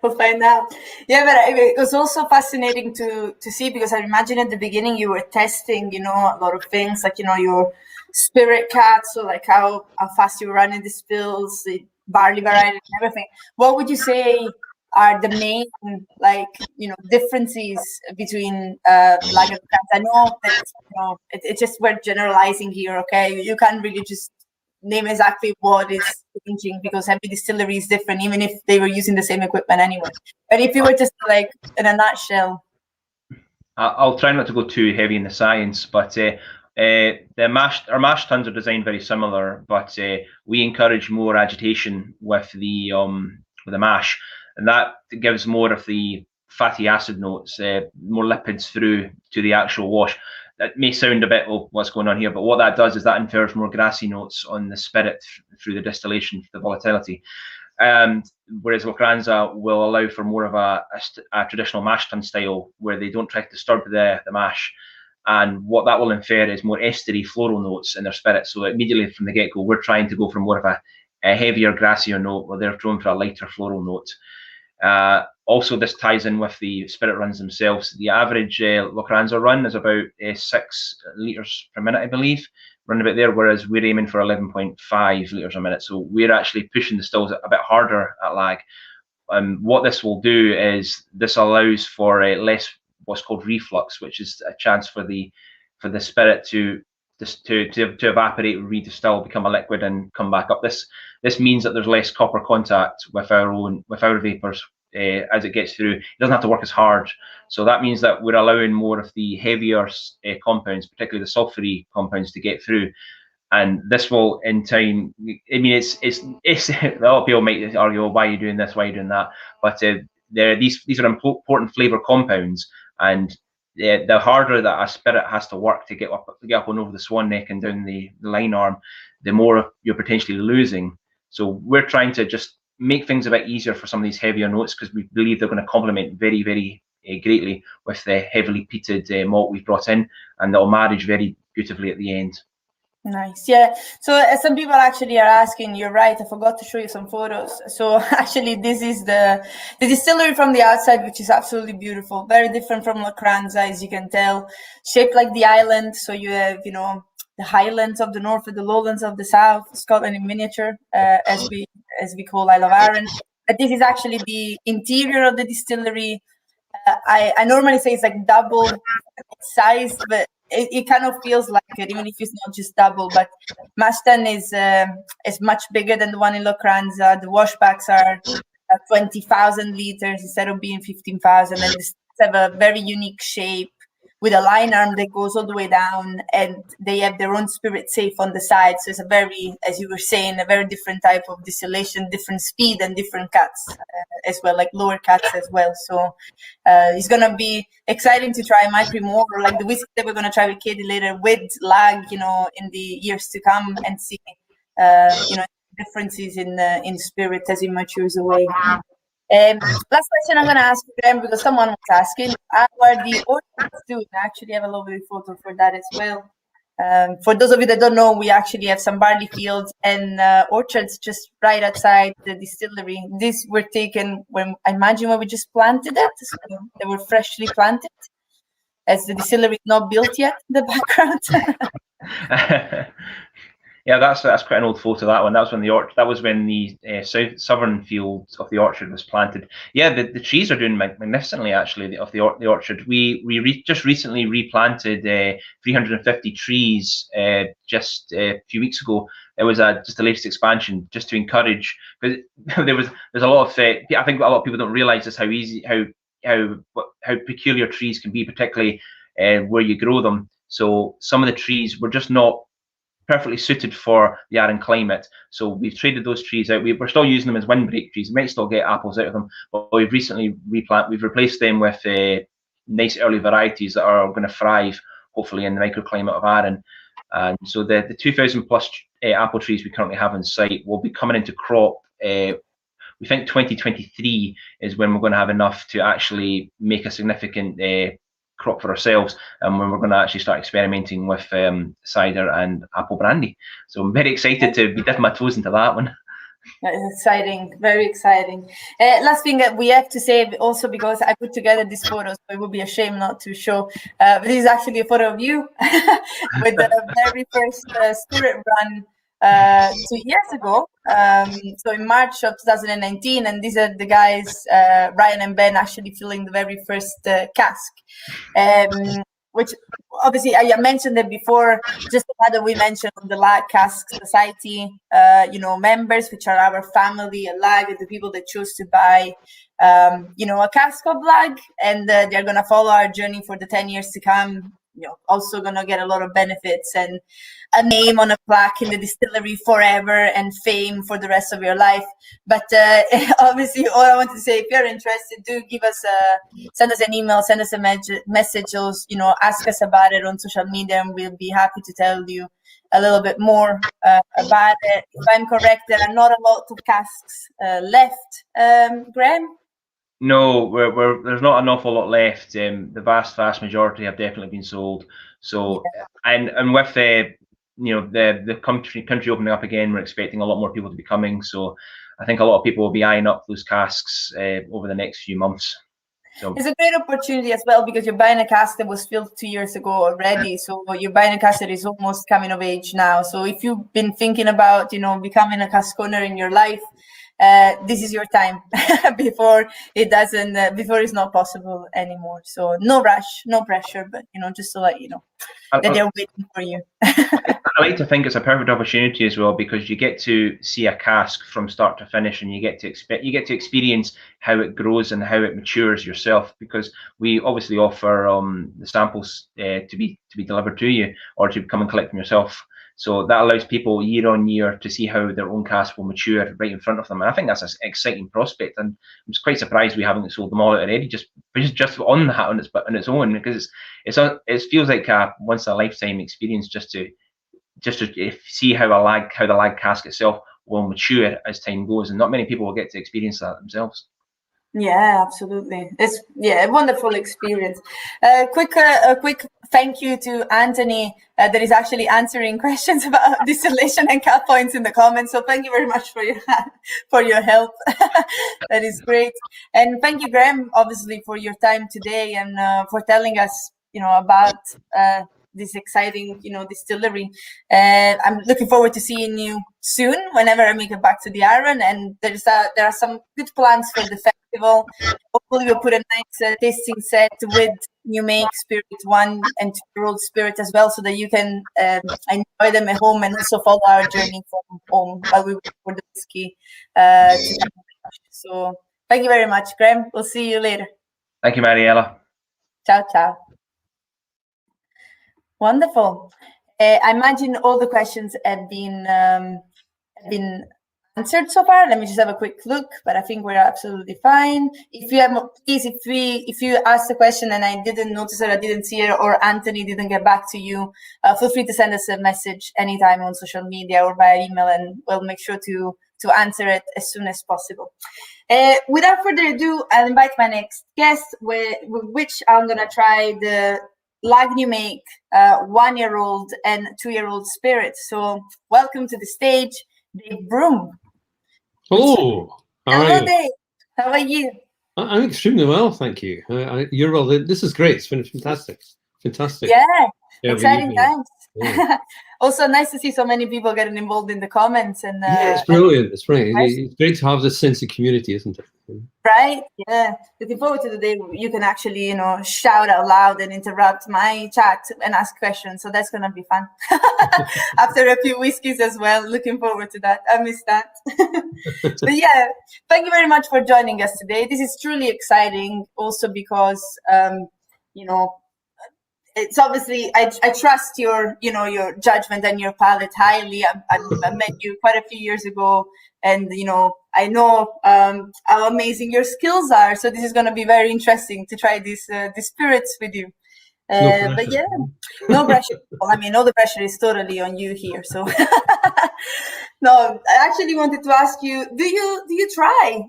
we'll find out. Yeah, but it was also fascinating to see, because I imagine at the beginning you were testing, a lot of things, like, your spirit cats, so like how fast you were running the spills, the barley variety and everything. What would you say are the main, like, differences between lager and cats? I know that, it's just, we're generalizing here, okay? You can't really just name exactly what is changing, because every distillery is different, even if they were using the same equipment anyway. But if you were just, like, in a nutshell. I'll try not to go too heavy in the science, but our mash tuns are designed very similar, but we encourage more agitation with the mash, and that gives more of the fatty acid notes, more lipids through to the actual wash. That may sound a bit, what's going on here, but what that does is that infers more grassy notes on the spirit through the distillation, the volatility. Whereas Locranza will allow for more of a traditional mash tun style, where they don't try to disturb the mash. And what that will infer is more estery floral notes in their spirit. So immediately from the get-go, we're trying to go for more of a heavier, grassier note, where they're going for a lighter floral note. Also, this ties in with the spirit runs themselves. The average Locranza run is about 6 litres per minute, I believe, run about there, whereas we're aiming for 11.5 litres a minute. So we're actually pushing the stills a bit harder at Lag. What this will do is this allows for less what's called reflux, which is a chance for the spirit to evaporate, redistill, become a liquid, and come back up. This means that there's less copper contact with our vapors as it gets through. It doesn't have to work as hard. So that means that we're allowing more of the heavier compounds, particularly the sulfury compounds, to get through. And this will, in time, I mean, it's a lot of people might argue, well, why are you doing this? Why are you doing that? But these are important flavor compounds, and the harder that a spirit has to work to get up and over the swan neck and down the line arm, the more you're potentially losing. So we're trying to just make things a bit easier for some of these heavier notes, because we believe they're going to complement very, very greatly with the heavily peated malt we've brought in, and they'll marriage very beautifully at the end. Nice. Yeah. So some people actually are asking, you're right, I forgot to show you some photos. So actually this is the distillery from the outside, which is absolutely beautiful. Very different from Locranza, as you can tell. Shaped like the island. So you have, the highlands of the north and the lowlands of the south, Scotland in miniature, as we call Isle of Arran. But this is actually the interior of the distillery. I normally say it's like double sized, but it kind of feels like it, even if it's not just double. But mash tun is much bigger than the one in Locranza. The washbacks are 20,000 liters instead of being 15,000, and they have a very unique shape with a line arm that goes all the way down, and they have their own spirit safe on the side. So it's a very, as you were saying, a very different type of distillation, different speed, and different cuts as well, like lower cuts as well. So it's going to be exciting to try. Might be more like the whiskey that we're going to try with Katie later with Lag, in the years to come, and see, differences in spirit as it matures away. Last question I'm going to ask them, because someone was asking, how are the orchards doing? I actually have a lovely photo for that as well. For those of you that don't know, we actually have some barley fields and orchards just right outside the distillery. These were taken when we just planted it. So they were freshly planted, as the distillery is not built yet in the background. Yeah, that's quite an old photo. That one. That was when the southern field of the orchard was planted. Yeah, the trees are doing magnificently, actually, of the orchard. We just recently replanted 350 trees just a few weeks ago. It was just the latest expansion, just to encourage, because there's a lot of I think a lot of people don't realise just how peculiar trees can be, particularly where you grow them. So some of the trees were just not perfectly suited for the Arran climate. So we've traded those trees out. We're still using them as windbreak trees. We might still get apples out of them, but we've recently we've replaced them with nice early varieties that are going to thrive, hopefully, in the microclimate of Arran. And so the 2,000 plus apple trees we currently have in sight will be coming into crop. We think 2023 is when we're going to have enough to actually make a significant crop for ourselves, and when we're going to actually start experimenting with cider and apple brandy. So I'm very excited to be dipping my toes into that one. That is exciting, very exciting. Last thing that we have to say, also because I put together these photos, so it would be a shame not to show. This is actually a photo of you with the very first spirit run 2 years ago. So in March of 2019, and these are the guys, Ryan and Ben, actually filling the very first cask. Which obviously I mentioned it before, just that we mentioned the Lag Cask Society, members, which are our family at Lag, the people that choose to buy, a cask of Lag, and they're going to follow our journey for the 10 years to come. Also going to get a lot of benefits and a name on a plaque in the distillery forever and fame for the rest of your life. But obviously, all I want to say, if you're interested, do send us an email, send us a message, ask us about it on social media, and we'll be happy to tell you a little bit more about it. If I'm correct, there are not a lot of casks left, Graham? No, there's not an awful lot left. The vast majority have definitely been sold. So, and with the country opening up again, we're expecting a lot more people to be coming. So, I think a lot of people will be eyeing up those casks over the next few months. So it's a great opportunity as well, because you're buying a cask that was filled 2 years ago already. So you're buying a cask that is almost coming of age now. So if you've been thinking about, becoming a cask owner in your life, this is your time before it's not possible anymore. So no rush, no pressure, but just to let you know that they're waiting for you. I like to think it's a perfect opportunity as well, because you get to see a cask from start to finish, and you get to experience how it grows and how it matures yourself, because we obviously offer the samples to be delivered to you, or to come and collect them yourself. So that allows people year on year to see how their own cask will mature right in front of them. And I think that's an exciting prospect. And I'm just quite surprised we haven't sold them all out already, just on that on its own, because it feels like a once in a lifetime experience just to see how the Lag cask itself will mature as time goes. And not many people will get to experience that themselves. Yeah, absolutely. It's a wonderful experience. A quick thank you to Anthony that is actually answering questions about distillation and cap points in the comments. So thank you very much for your help. That is great. And thank you, Graham, obviously, for your time today and for telling us, about this exciting, distillery. I'm looking forward to seeing you soon whenever I make it back to the Arran. And there are some good plans for the festival. Hopefully we'll put a nice tasting set with new make spirit 1 and 2-year-old spirit as well, so that you can enjoy them at home and also follow our journey from home while we wait for the whiskey. So thank you very much, Graham. We'll see you later. Thank you, Mariella. Ciao, ciao. Wonderful. I imagine all the questions have been answered so far. Let me just have a quick look, but I think we're absolutely fine. If you have, please, if you asked the question and I didn't notice it, I didn't see it, or Anthony didn't get back to you, feel free to send us a message anytime on social media or by email, and we'll make sure to answer it as soon as possible. Without further ado, I'll invite my next guest, with which I'm gonna try the Lag New Make 1-year-old and 2-year-old spirit. So welcome to the stage, Dave Broom. Hello. Hello, Dave. How are you? I'm extremely well, thank you. You're well. This is great. It's been fantastic. Fantastic. Yeah, exciting times. Yeah. Also, nice to see so many people getting involved in the comments. And yeah, it's brilliant. It's brilliant. It's great to have this sense of community, isn't it? Right. Yeah. Looking forward to the day you can actually, shout out loud and interrupt my chat and ask questions. So that's gonna be fun. After a few whiskeys as well. Looking forward to that. I miss that. But yeah, thank you very much for joining us today. This is truly exciting. Also because, it's obviously I trust your your judgment and your palate highly. I met you quite a few years ago, and I know how amazing your skills are. So this is going to be very interesting to try these spirits with you. But yeah, no pressure. Well, I mean, all the pressure is totally on you here. So no, I actually wanted to ask you: do you try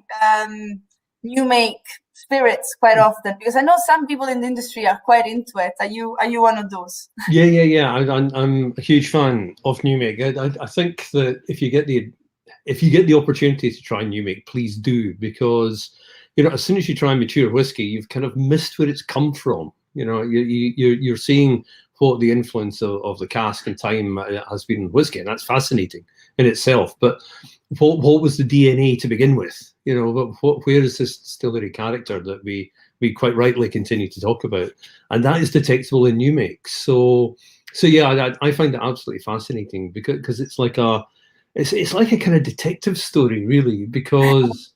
new make spirits quite often? Because I know some people in the industry are quite into it. Are you one of those? Yeah. I'm a huge fan of new make. I think that if you get the opportunity to try new make, please do, because as soon as you try mature whiskey, you've kind of missed where it's come from. You're seeing what the influence of the cask and time has been in whiskey, and that's fascinating in itself. But what was the DNA to begin with? Where is this distillery character that we quite rightly continue to talk about? And that is detectable in new makes. So yeah, I find it absolutely fascinating because it's like a kind of detective story, really, because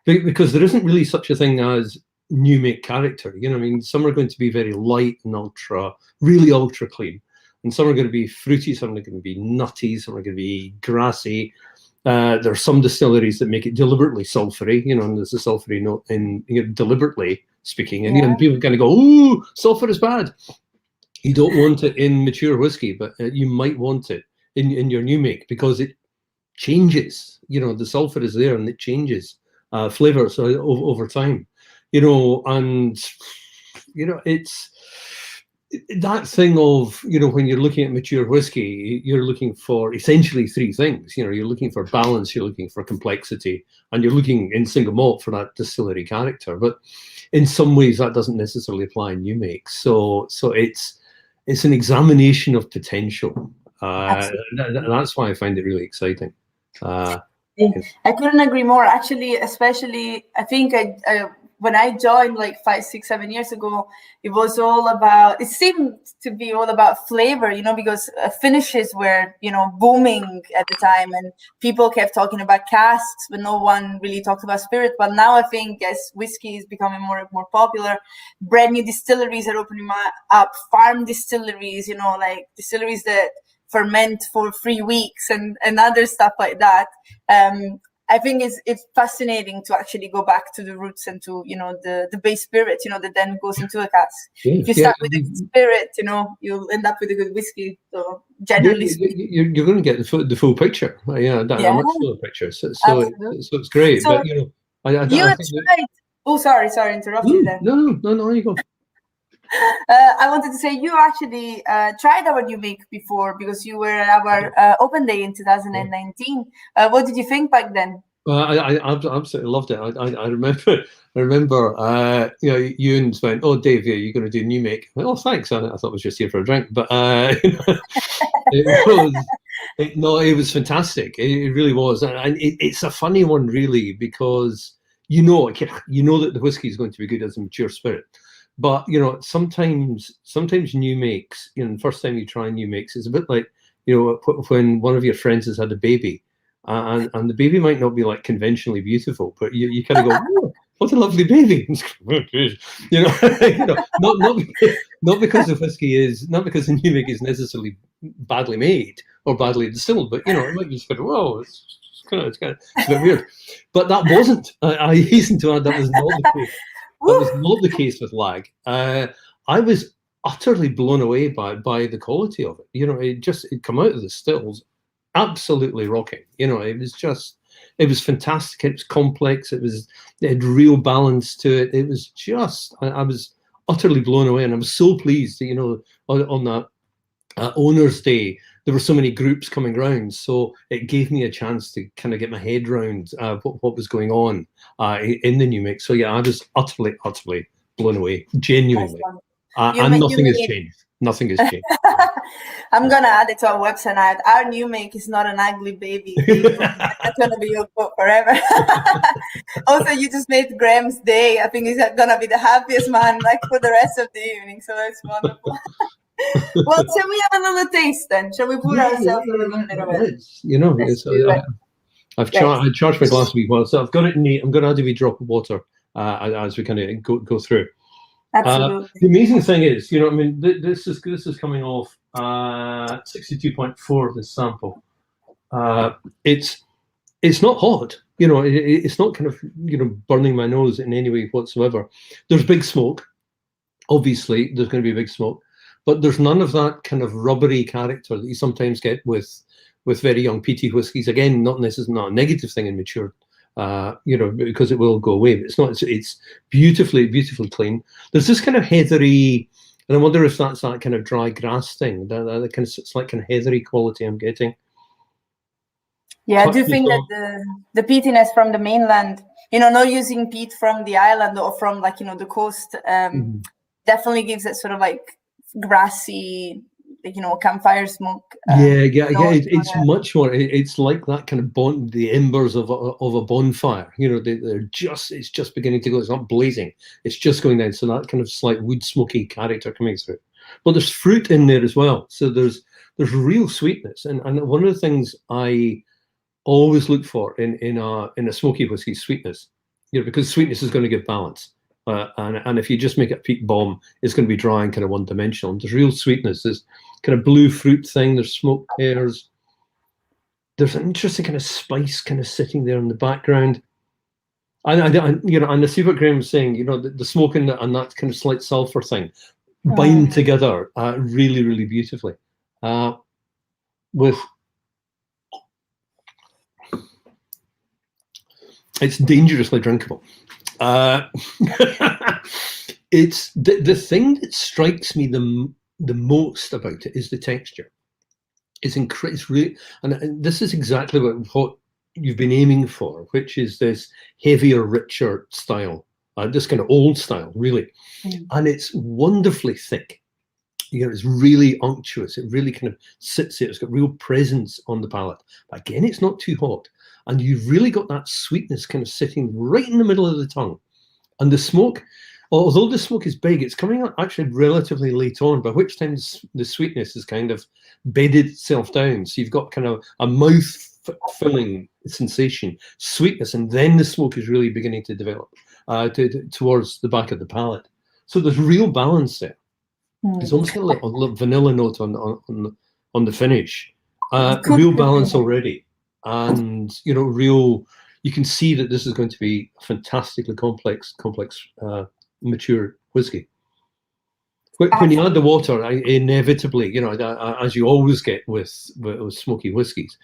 there isn't really such a thing as new make character. I mean, some are going to be very light and really ultra clean, and some are going to be fruity, some are going to be nutty, some are going to be grassy. There are some distilleries that make it deliberately sulfury, and there's a sulfury note in deliberately speaking, and people kind of go, "Ooh, sulfur is bad." You don't want it in mature whiskey, but you might want it in your new make because it changes. The sulfur is there and it changes flavors over time. And it's that thing of when you're looking at mature whiskey, you're looking for essentially three things. You're looking for balance, you're looking for complexity, and you're looking in single malt for that distillery character. But in some ways, that doesn't necessarily apply in new makes. So it's an examination of potential. That's why I find it really exciting. I couldn't agree more. Actually, especially I think when I joined like 5, 6, 7 years ago, it seemed to be all about flavor, because finishes were, booming at the time, and people kept talking about casks, but no one really talked about spirit. But now I think as whiskey is becoming more and more popular, brand new distilleries are opening up, farm distilleries, like distilleries that ferment for 3 weeks and other stuff like that. I think it's fascinating to actually go back to the roots and to the base spirit that then goes into a cask. If you start with a good spirit, you'll end up with a good whiskey. So generally speaking, you're going to get the full picture. A much fuller picture. So it's great. So but I tried. Oh, sorry, interrupt you there. No, you go. I wanted to say you actually tried our new make before because you were at our open day in 2019. What did you think back then? I absolutely loved it. I remember. Ewan went, "Oh, Dave, you're going to do new make." I went, "Oh, thanks." I thought I was just here for a drink, but it was fantastic. It really was, and it's a funny one, really, because you know that the whiskey is going to be good as a mature spirit. But sometimes new makes, the first time you try new makes, it's a bit like when one of your friends has had a baby, and the baby might not be like conventionally beautiful, but you kind of go, "Oh, what a lovely baby!" Not because the whiskey is not because the new make is necessarily badly made or badly distilled, but it might be just kind of, "Whoa, it's a bit weird." But that wasn't. I hasten to add that was not the case. That was not the case with Lag. I was utterly blown away by the quality of it. It come out of the stills absolutely rocking. It was fantastic. It was complex. It had real balance to it. It was just, I was utterly blown away, and I was so pleased that, on that Owner's Day, there were so many groups coming around, so it gave me a chance to kind of get my head around what was going on in the new mix. So yeah, I was utterly blown away, genuinely. And nothing has changed. Nothing has changed. I'm gonna add it to our website. Our new make is not an ugly baby. That's gonna be your quote forever. Also, you just made Graham's day. I think he's gonna be the happiest man for the rest of the evening. So that's wonderful. Well, shall we have another taste then? Shall we put ourselves a little bit of it? I charged my glass a wee while, so I've got it neat. I'm going to add a wee drop of water as we kind of go through. Absolutely. The amazing thing is, you know, I mean, this is coming off 62.4, this sample. It's not hot, you know, it's not kind of, you know, burning my nose in any way whatsoever. There's big smoke, obviously there's going to be big smoke, but there's none of that kind of rubbery character that you sometimes get with very young peaty whiskies. Again, not necessarily not a negative thing in mature, you know, because it will go away. But it's not. It's beautifully clean. There's this kind of heathery, and I wonder if that's that kind of dry grass thing. That kind of, it's like kind of heathery quality I'm getting. Yeah, I do think that the peatiness from the mainland, you know, not using peat from the island or from, like, you know, the coast, definitely gives it sort of like grassy, you know, campfire smoke. It's much more. It's like that kind of the embers of a bonfire. You know, it's just beginning to go. It's not blazing. It's just going down. So that kind of slight wood smoky character coming through. But there's fruit in there as well. So there's real sweetness. And one of the things I always look for in a smoky whiskey, sweetness. You know, because sweetness is going to give balance. And if you just make it a peat bomb, it's going to be dry and kind of one-dimensional. And there's real sweetness. There's kind of blue fruit thing. There's smoked pears. There's an interesting kind of spice kind of sitting there in the background. And you know, and I see what Graham was saying. You know, the smoke and that kind of slight sulfur thing bind together really, really beautifully. It's dangerously drinkable. It's the thing that strikes me the most about it is the texture. It's really, and this is exactly what you've been aiming for, which is this heavier, richer style, this kind of old style, really. And it's wonderfully thick. You know, it's really unctuous. It really kind of sits there. It's got real presence on the palate. But again, it's not too hot. And you've really got that sweetness kind of sitting right in the middle of the tongue. And the smoke, although the smoke is big, it's coming out actually relatively late on, by which time the sweetness has kind of bedded itself down. So you've got kind of a mouth-filling sensation, sweetness, and then the smoke is really beginning to develop towards the back of the palate. So there's real balance there. It's almost got a little vanilla note on the finish. Real balance already. And, you know, you can see that this is going to be a fantastically complex, mature whiskey. When you add the water, inevitably, you know, as you always get with smoky whiskies,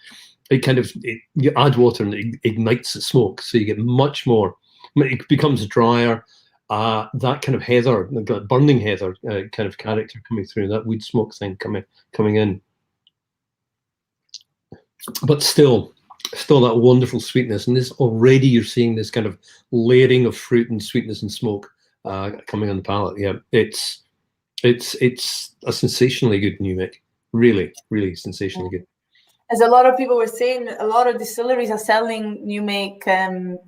you add water and it ignites the smoke. So you get much more, it becomes drier. That kind of heather, burning heather kind of character coming through, that wood smoke thing coming in. But still that wonderful sweetness, and this already you're seeing this kind of layering of fruit and sweetness and smoke coming on the palate. Yeah, it's a sensationally good new make, really sensationally good. As a lot of people were saying, a lot of distilleries are selling new make,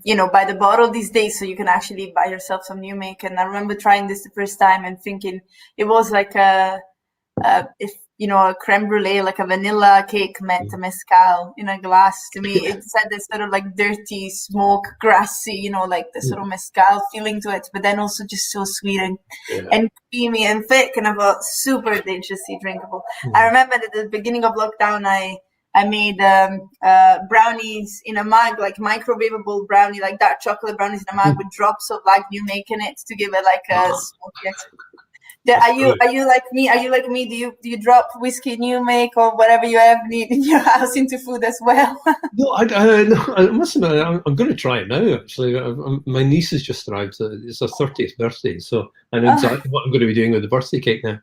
you know, by the bottle these days, so you can actually buy yourself some new make. And I remember trying this the first time and thinking it was like if you know, a creme brulee, like a vanilla cake met a mezcal in a glass. To me, it had this sort of like dirty, smoke, grassy, you know, like the sort of mezcal feeling to it, but then also just so sweet and creamy and thick, and I thought super dangerously drinkable. I remember at the beginning of lockdown, I made brownies in a mug, like microwavable brownie, like dark chocolate brownies in a mug with drops of like new make in it to give it like a smoky accent. Are you like me? Are you like me? Do you drop whiskey, new make, or whatever you have need in your house into food as well? No, I must admit, I'm going to try it now. Actually, my niece has just arrived. It's her 30th birthday, so I know exactly what I'm going to be doing with the birthday cake now.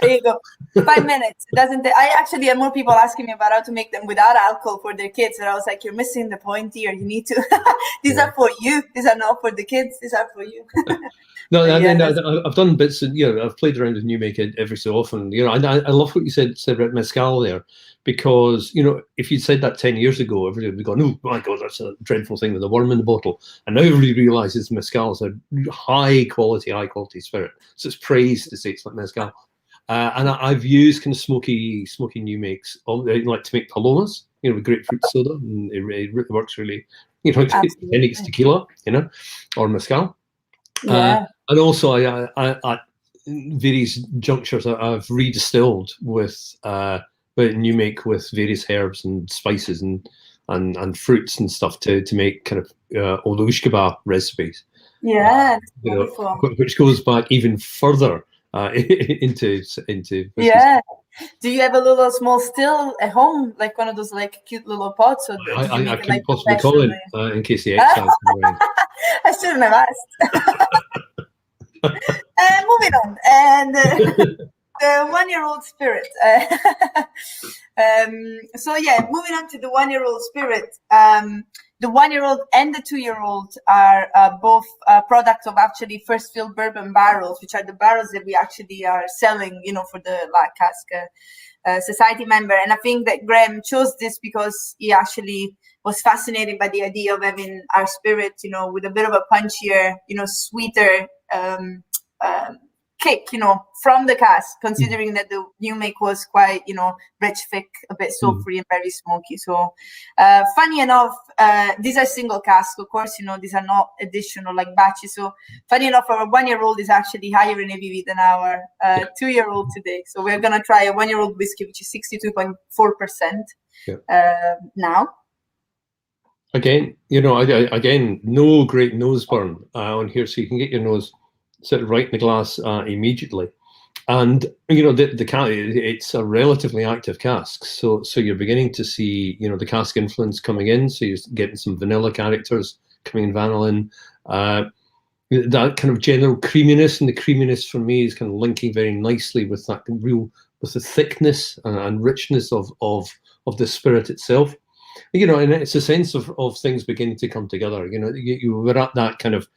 There you go. 5 minutes. It doesn't. I actually had more people asking me about how to make them without alcohol for their kids, and I was like, "You're missing the point here. You need to. These are for you. These are not for the kids. These are for you." No, I've done bits, and you know, I've played around with new make every so often. You know, I love what you said about mezcal there, because you know, if you'd said that 10 years ago, everybody would be going, "Oh my God, that's a dreadful thing with a worm in the bottle." And now everybody realizes mezcal is a high quality spirit, so it's praised to say it's like mezcal. And I've used kind of smoky new makes, like to make palomas, you know, with grapefruit soda, and it works really. You know, I think it's tequila, you know, or mezcal. Yeah. And also, I various junctures I've redistilled with new make with various herbs and spices and fruits and stuff to make kind of Old Lag recipes. Yeah, that's wonderful. Which goes back even further into whiskey. Yeah. Do you have a little small still at home, like one of those like cute little pots? Or I couldn't possibly call it in case the excise. I shouldn't have asked. Moving on, and the 1-year-old spirit. So yeah, moving on to the 1-year-old spirit. The 1-year-old and the 2-year-old are both products of actually first fill bourbon barrels, which are the barrels that we actually are selling, for the Lagg Cask Society member. And I think that Graham chose this because he actually was fascinated by the idea of having our spirit, with a bit of a punchier, sweeter kick, from the cask, considering that the new make was quite, rich, thick, a bit sulfury and very smoky. So, funny enough, these are single casks, of course, these are not additional like batches. So, funny enough, our 1-year-old is actually higher in ABV than our 2-year-old today. So, we're going to try a 1-year-old whiskey, which is 62.4% now. Again, again, no great nose burn on here, so you can get your nose sit right in the glass immediately. And the cask, it's a relatively active cask, so you're beginning to see the cask influence coming in. So you're getting some vanilla characters coming in, vanillin, that kind of general creaminess, and the creaminess for me is kind of linking very nicely with that with the thickness and richness of the spirit itself. And it's a sense of things beginning to come together. You were at that kind of.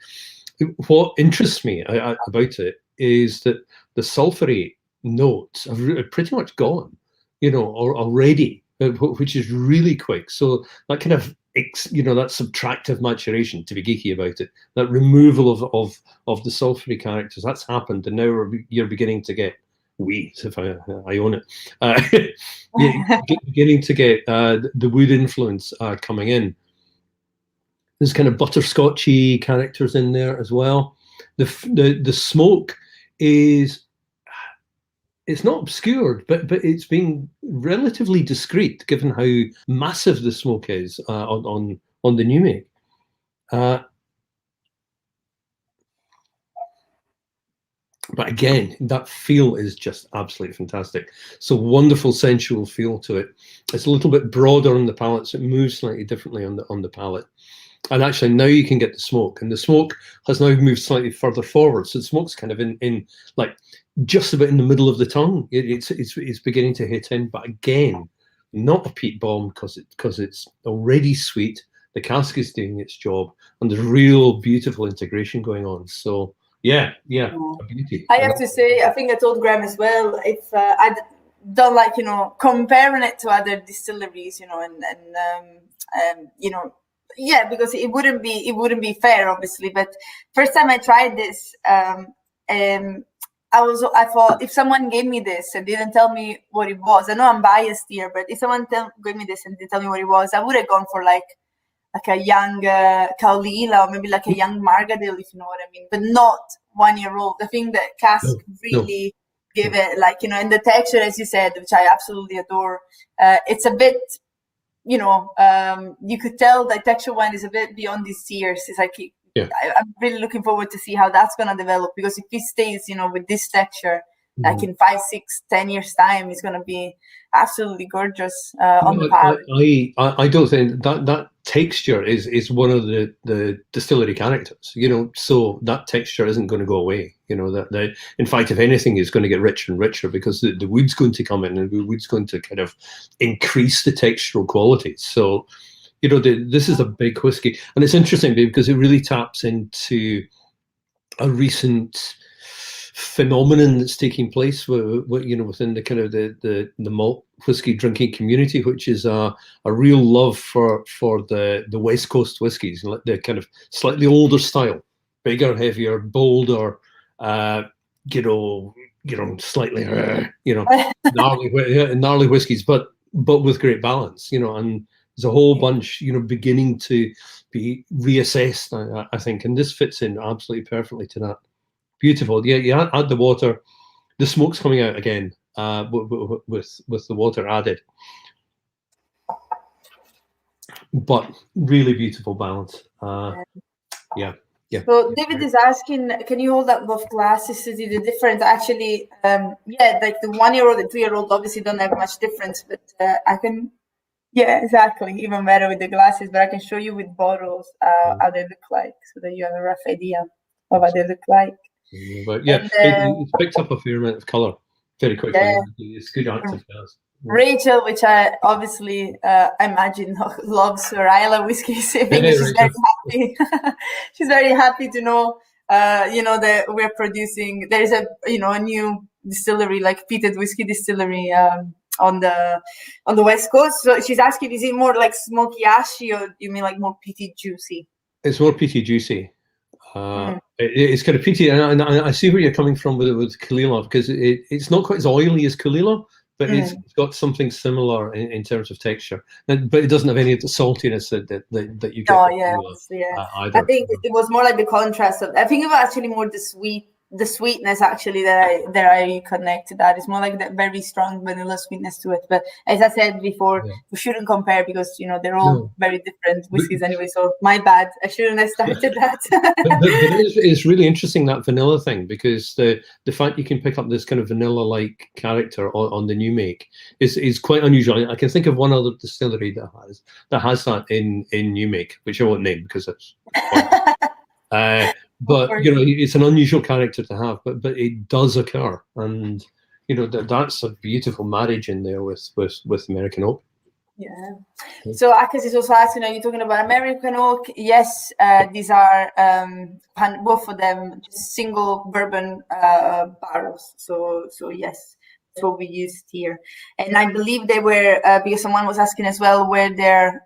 What interests me about it is that the sulfury notes are pretty much gone, already, which is really quick. So that kind of, that subtractive maturation, to be geeky about it, that removal of the sulfury characters, that's happened, and now you're beginning to get if I own it, beginning to get the wood influence coming in. There's kind of butterscotchy characters in there as well. The smoke it's not obscured, but it's been relatively discreet given how massive the smoke is on the new make. But again, that feel is just absolutely fantastic. So wonderful sensual feel to it. It's a little bit broader on the palate, so it moves slightly differently on the palate. And actually now you can get the smoke, and the smoke has now moved slightly further forward. So the smoke's kind of in like just about in the middle of the tongue. It's beginning to hit in, but again, not a peat bomb because it's already sweet. The cask is doing its job, and there's real beautiful integration going on. So yeah, a beauty. I have to say, I think I told Graham as well, if I don't like, comparing it to other distilleries, yeah, because it wouldn't be fair, obviously. But first time I tried this, I thought if someone gave me this and didn't tell me what it was, I know I'm biased here, but if someone gave me this and didn't tell me what it was, I would have gone for like a young Kaolila, or maybe like a young Margadale, if you know what I mean, but not 1-year-old. I think that cask really gave it, like, and the texture, as you said, which I absolutely adore. It's a bit, you could tell that texture wine is a bit beyond these years. It's like, I'm really looking forward to see how that's going to develop, because if it stays, with this texture, like in 5, 6, 10 years time, it's going to be absolutely gorgeous on the palate. I don't think that texture is one of the distillery characters, so that texture isn't going to go away. That in fact, if anything, is going to get richer and richer, because the wood's going to come in, and the wood's going to kind of increase the textural qualities. So, this is a big whiskey, and it's interesting because it really taps into a recent phenomenon that's taking place within the kind of the malt whiskey drinking community, which is a real love for the West Coast whiskies, the kind of slightly older style, bigger, heavier, bolder, slightly gnarly whiskies, but with great balance, and there's a whole bunch beginning to be reassessed, I think, and this fits in absolutely perfectly to that. beautiful. Yeah, you add the water, the smoke's coming out again with the water added. But really beautiful balance. Yeah. So David is asking, can you hold up both glasses to see the difference? Actually, yeah, like the 1-year-old and 2-year-old obviously don't have much difference, but I can, yeah, exactly, even better with the glasses, but I can show you with bottles how they look like, so that you have a rough idea of how they look like. But yeah, it's picked up a fair amount of colour very quickly. Yeah. It's good active gas. Rachel, which I obviously imagine loves her Isla whiskey, she's very happy. She's very happy to know, that we're producing. There is a new distillery, like peated whiskey distillery, on the West Coast. So she's asking, is it more like smoky ashy, or you mean like more peaty juicy? It's more peaty juicy. It's kind of peaty, and I see where you're coming from with Kalila, because it's not quite as oily as Kalila, but it's got something similar in terms of texture. But it doesn't have any of the saltiness that you get. Oh yeah, I think it was more like the contrast of. I think it was actually more the sweetness actually that I connect to that. It's more like that very strong vanilla sweetness to it. But as I said before, we shouldn't compare because they're all very different whiskeys anyway. So my bad, I shouldn't have started that. but it's really interesting, that vanilla thing, because the fact you can pick up this kind of vanilla-like character on the new make is quite unusual. I can think of one other distillery that has that in new make, which I won't name because it's. But it's an unusual character to have, but it does occur, and that's a beautiful marriage in there with American oak. Yeah. So Akas is also asking, are you talking about American oak? Yes, these are both of them just single bourbon barrels. So yes, that's what we used here. And I believe they were because someone was asking as well where they're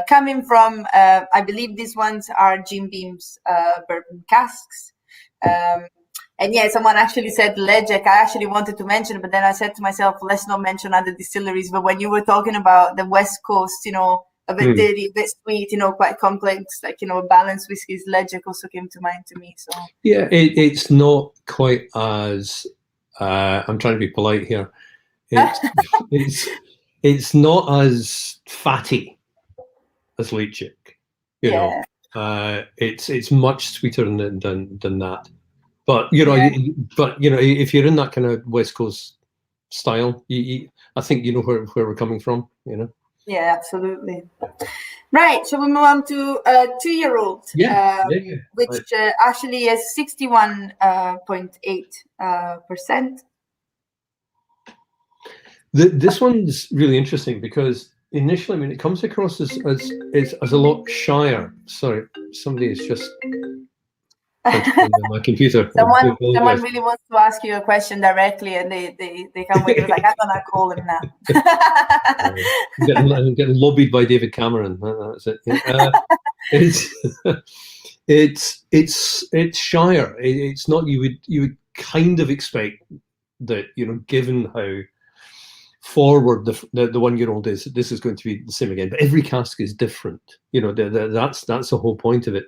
coming from. I believe these ones are Jim Beam's bourbon casks. And yeah, someone actually said Legic. I actually wanted to mention it, but then I said to myself, let's not mention other distilleries. But when you were talking about the West Coast, a bit dirty, a bit sweet, quite complex, like, balanced whiskeys, Legic also came to mind to me. So yeah, it's not quite as, I'm trying to be polite here. It's not as fatty as Legic, it's much sweeter than that. But if you're in that kind of West Coast style, I think you know where we're coming from. Yeah, absolutely. Right. So we move on to 2-year-old, which actually is 61.8%. This one's really interesting because initially, it comes across as a lot shyer. Sorry, somebody is just. My computer. Someone really wants to ask you a question directly, and they come with it like, I'm gonna call him now. I'm getting lobbied by David Cameron. That's it. It's shyer. It's not. You would kind of expect that, given how forward the 1-year-old is, this is going to be the same again. But every cask is different. That's the whole point of it.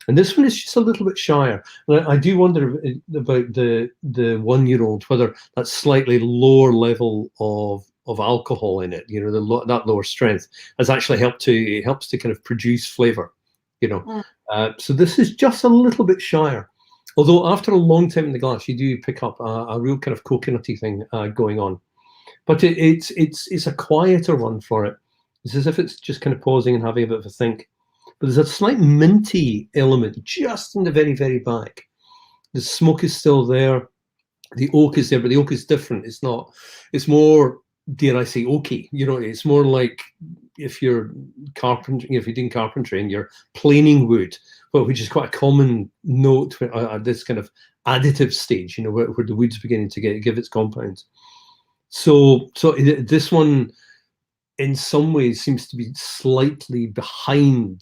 And this one is just a little bit shyer. And I do wonder about the 1-year-old, whether that slightly lower level of alcohol in it, that lower strength, has actually helps to kind of produce flavour, So this is just a little bit shyer. Although after a long time in the glass, you do pick up a real kind of coconutty thing going on. But it's a quieter one for it. It's as if it's just kind of pausing and having a bit of a think. But there's a slight minty element just in the very, very back. The smoke is still there. The oak is there, but the oak is different. It's more, dare I say, oaky. It's more like if you're doing carpentry and you're planing wood, which is quite a common note at this kind of additive stage, where the wood's beginning to give its compounds. So this one, in some ways, seems to be slightly behind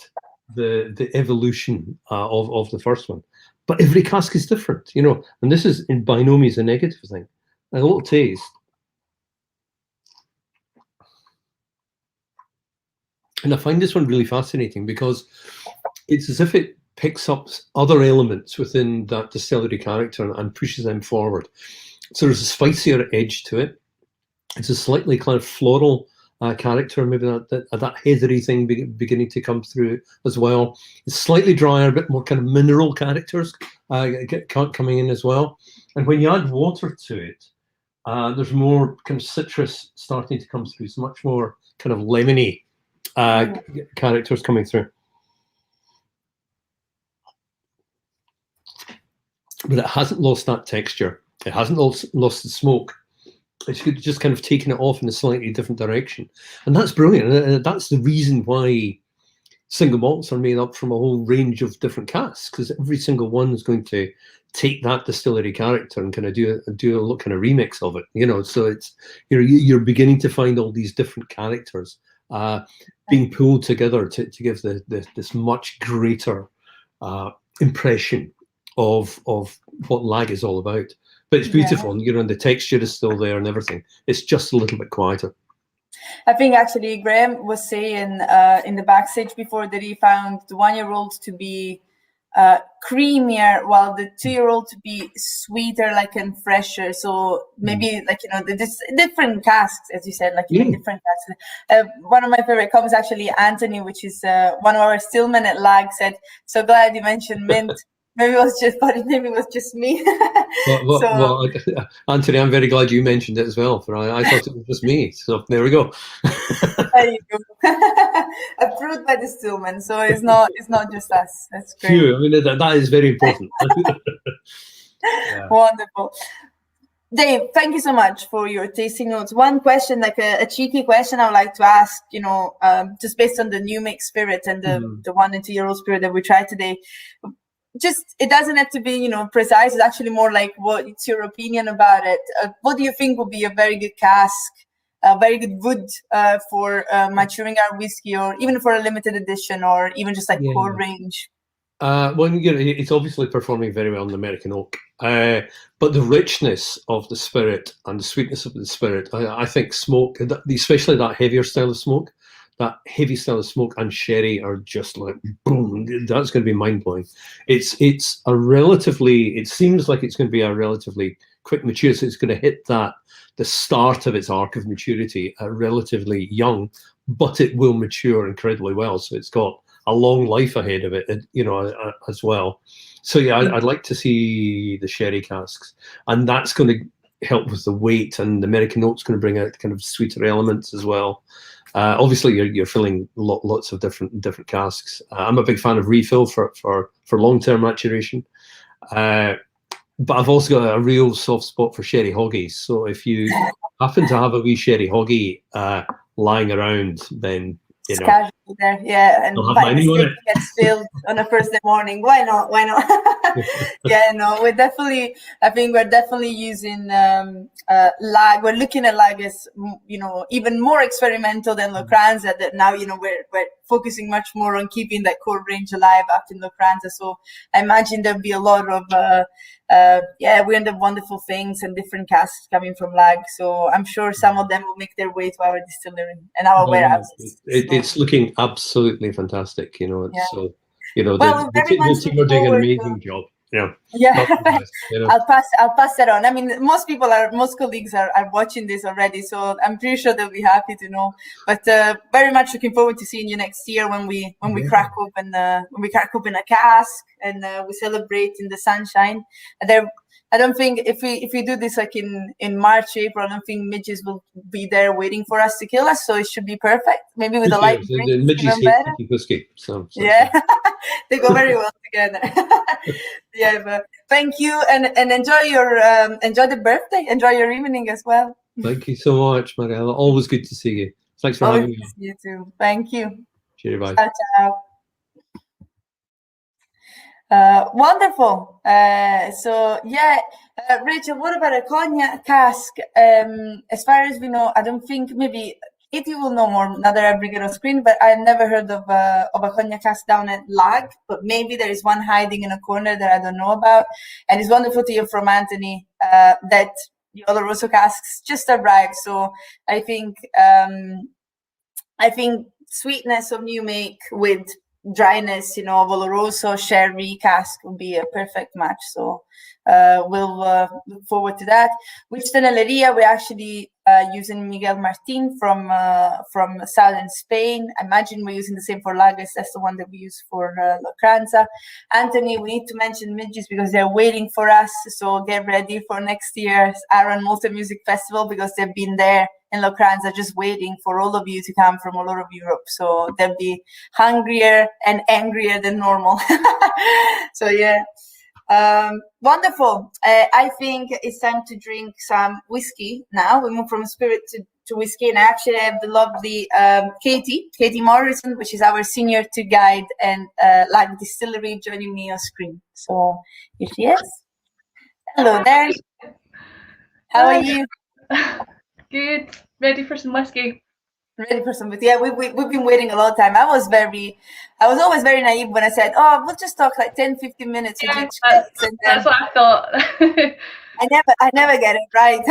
the evolution of the first one, but every cask is different, and this is by no means a negative thing. A little taste, and I find this one really fascinating because it's as if it picks up other elements within that distillery character and pushes them forward. So there's a spicier edge to it. It's a slightly kind of floral character, maybe that heathery thing beginning to come through as well. It's slightly drier, a bit more kind of mineral characters coming in as well. And when you add water to it, there's more kind of citrus starting to come through. So much more kind of lemony characters coming through. But it hasn't lost that texture. It hasn't lost the smoke. It's just kind of taken it off in a slightly different direction. And that's brilliant. And that's the reason why single malts are made up from a whole range of different casks, because every single one is going to take that distillery character and kind of do a kind of remix of it, you know. So it's you're beginning to find all these different characters being pulled together to give this much greater impression of what Lag is all about. But it's beautiful, and and the texture is still there and everything. It's just a little bit quieter. I think actually Graham was saying in the backstage before that he found the 1-year-old to be creamier, while the 2-year-old to be sweeter, like, and fresher. So maybe like there's different casks, as you said, like different casks. One of my favorite comments actually, Anthony, which is one of our stillmen at Lag, said, "So glad you mentioned mint." Maybe it was just me. Well, Anthony, I'm very glad you mentioned it as well. For I thought it was just me. So there we go. There you go. Approved by the stillman, so it's not just us. That's great. Phew, I mean that is very important. Wonderful. Dave, thank you so much for your tasting notes. One question, like a cheeky question I would like to ask, just based on the new make spirit and the 1 and 2-year-old spirit that we tried today. Just, it doesn't have to be, precise. It's actually more like, what's your opinion about it? What do you think would be a very good cask, a very good wood for maturing our whiskey, or even for a limited edition, or even just like core range? Well, it's obviously performing very well in the American oak, but the richness of the spirit and the sweetness of the spirit, I think smoke, especially that heavier style of smoke, that heavy style of smoke and sherry are just like boom. That's going to be mind blowing. It seems like it's going to be a relatively quick mature. So it's going to hit the start of its arc of maturity relatively young, but it will mature incredibly well. So it's got a long life ahead of it, as well. So yeah, I'd like to see the sherry casks, and that's going to help with the weight. And the American oak's going to bring out kind of sweeter elements as well. Obviously, you're filling lots of different casks. I'm a big fan of refill for long-term maturation, but I've also got a real soft spot for sherry hoggies. So if you happen to have a wee sherry hoggie lying around, then it's casual there, and by mistake it gets filled on a Thursday morning. Why not? I think we're definitely using Lag. We're looking at Lag as even more experimental than Locranza. That now we're focusing much more on keeping that core range alive up in Locranza. So I imagine there'll be a lot of we're in the wonderful things and different casks coming from Lag. So I'm sure some of them will make their way to our distillery and our warehouses. It's looking absolutely fantic. So the team are doing an amazing job. I'll pass that on. I mean, most colleagues are watching this already, so I'm pretty sure they'll be happy to know. But very much looking forward to seeing you next year when we crack open a cask and we celebrate in the sunshine. I don't think if we do this like in March, April, I don't think midges will be there waiting for us to kill us. So it should be perfect. Maybe with a light drink. The midges hate whiskey, so they go very well together. But thank you, and enjoy the birthday. Enjoy your evening as well. Thank you so much, Mariella. Always good to see you. Thanks for having me. You too. Thank you. Cheers, bye. Ciao. Wonderful. Rachel, what about a cognac cask? As far as we know, I don't think, maybe Katie will know more now that I bring it on screen, but I've never heard of a cognac cask down at Lag, but maybe there is one hiding in a corner that I don't know about. And it's wonderful to hear from Anthony that the Oloroso casks just arrived. So I think sweetness of new make with dryness, of Oloroso, sherry, cask would be a perfect match. So we'll look forward to that. Which Distillería, we're actually using Miguel Martin from southern Spain. I imagine we're using the same for lagers. That's the one that we use for La Crianza. Anthony, we need to mention Midges because they're waiting for us. So get ready for next year's Aran Multi Music Festival, because they've been there in La Crianza just waiting for all of you to come from all over Europe. So they'll be hungrier and angrier than normal. So yeah. Wonderful. I think it's time to drink some whiskey now. We move from spirit to whiskey, and I actually have the lovely Katie Morrison, which is our senior tour guide and Lagg Distillery, joining me on screen. So here she is. Hello there. How are you? Good. Ready for some whiskey. Ready for some whiskey. Yeah, we've been waiting a long time. I was always very naive when I said, oh, we'll just talk like 10-15 minutes with each guest. That's what I thought. I never get it right.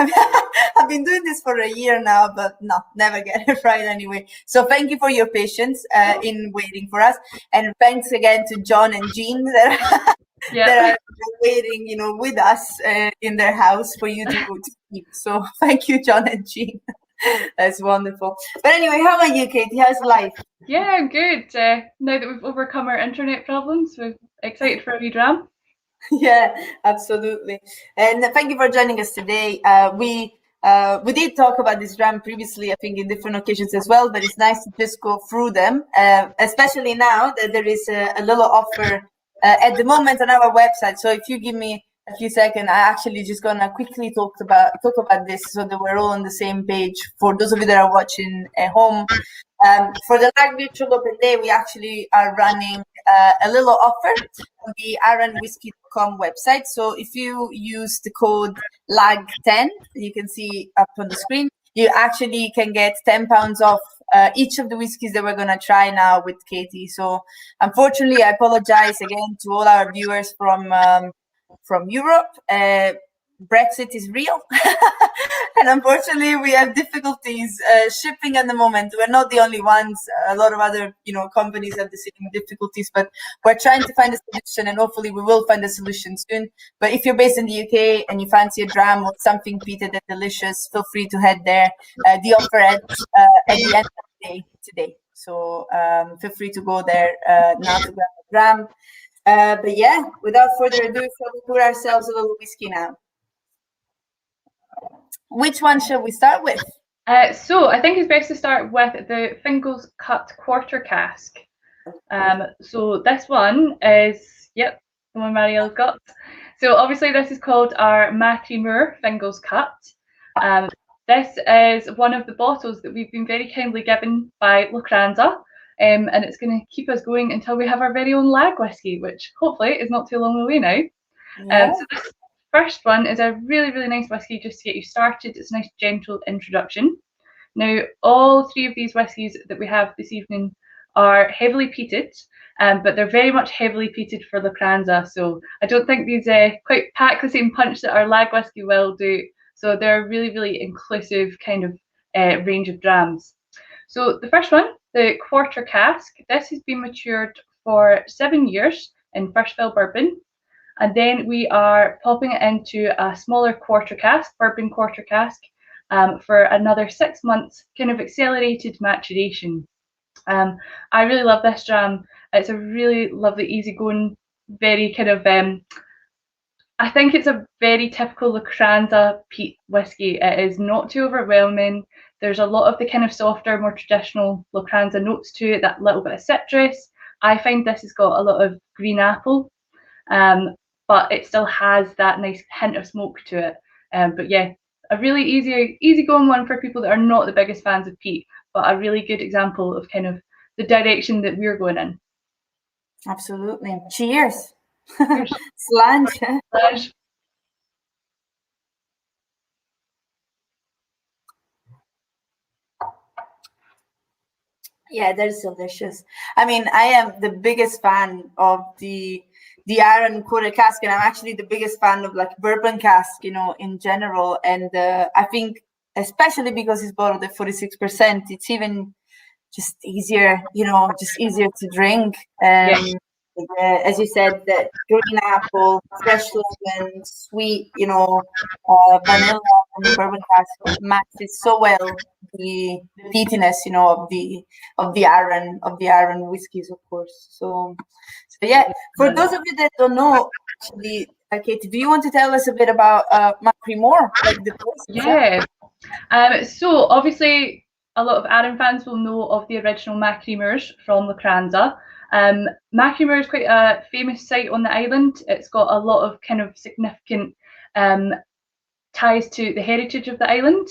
I've been doing this for a year now, but no, never get it right anyway. So thank you for your patience in waiting for us. And thanks again to John and Jean that are waiting, with us in their house for you to keep. So thank you, John and Jean. That's wonderful. But anyway, how are you, Katie? How's life? Yeah, I'm good. Now that we've overcome our internet problems, we're excited for a wee dram. Yeah, absolutely. And thank you for joining us today. We did talk about this dram previously, I think, in different occasions as well, but it's nice to just go through them, especially now that there is a little offer at the moment on our website. So if you give me a few seconds, I actually just gonna quickly talk about this so that we're all on the same page. For those of you that are watching at home, for the Lagg Virtual Open Day, we actually are running a little offer on the aranwhiskey.com website. So if you use the code LAG10, you can see up on the screen, you actually can get £10 off each of the whiskeys that we're going to try now with Katie. So unfortunately, I apologize again to all our viewers from Europe. Brexit is real, and unfortunately we have difficulties shipping at the moment. We're not the only ones. A lot of other companies have the same difficulties, but we're trying to find a solution, and hopefully we will find a solution soon. But if you're based in the UK and you fancy a dram or something peated and delicious, feel free to head there. The offer ends at the end of the day today, so feel free to go there now to grab a dram. But yeah, without further ado, we'll pour ourselves a little whiskey now. Which one shall we start with? So I think it's best to start with the Fingerless Cut Quarter Cask. So this one is, the one Marielle's got. So obviously this is called our Matrimur Fingerless Cut. This is one of the bottles that we've been very kindly given by La Crianza, and it's going to keep us going until we have our very own lag whiskey, which hopefully is not too long away now. Yeah. So this first one is a really, really nice whiskey just to get you started. It's a nice gentle introduction. Now, all three of these whiskies that we have this evening are heavily peated, but they're very much heavily peated for La Crianza. So I don't think these quite pack the same punch that our lag whiskey will do. So they're a really, really inclusive kind of range of drams. So the first one, the Quarter Cask, this has been matured for 7 years in first fill bourbon. And then we are popping it into a smaller quarter cask, bourbon quarter cask, for another 6 months, kind of accelerated maturation. I really love this dram. It's a really lovely, easygoing, very kind of, I think it's a very typical La Crianza peat whiskey. It is not too overwhelming. There's a lot of the kind of softer, more traditional La Crianza notes to it, that little bit of citrus. I find this has got a lot of green apple. But it still has that nice hint of smoke to it. But yeah, a really easy going one for people that are not the biggest fans of peat, but a really good example of kind of the direction that we're going in. Absolutely. Cheers. Slange. Slange. Yeah, that's delicious. I mean, I am the biggest fan of the Aran Quarter Cask, and I'm actually the biggest fan of like bourbon cask, in general. And I think, especially because it's bottled at 46%, it's even just easier, just easier to drink. As you said, that green apple, fresh lemon, sweet, vanilla and bourbon cask matches so well the peatiness, of the Arran whiskies, of course. So yeah. For those of you that don't know, actually, Katie, do you want to tell us a bit about Macrimore, like the place? Yeah. So obviously, a lot of Arran fans will know of the original Macrimores from Lacranza. Macrimore is quite a famous site on the island. It's got a lot of kind of significant ties to the heritage of the island.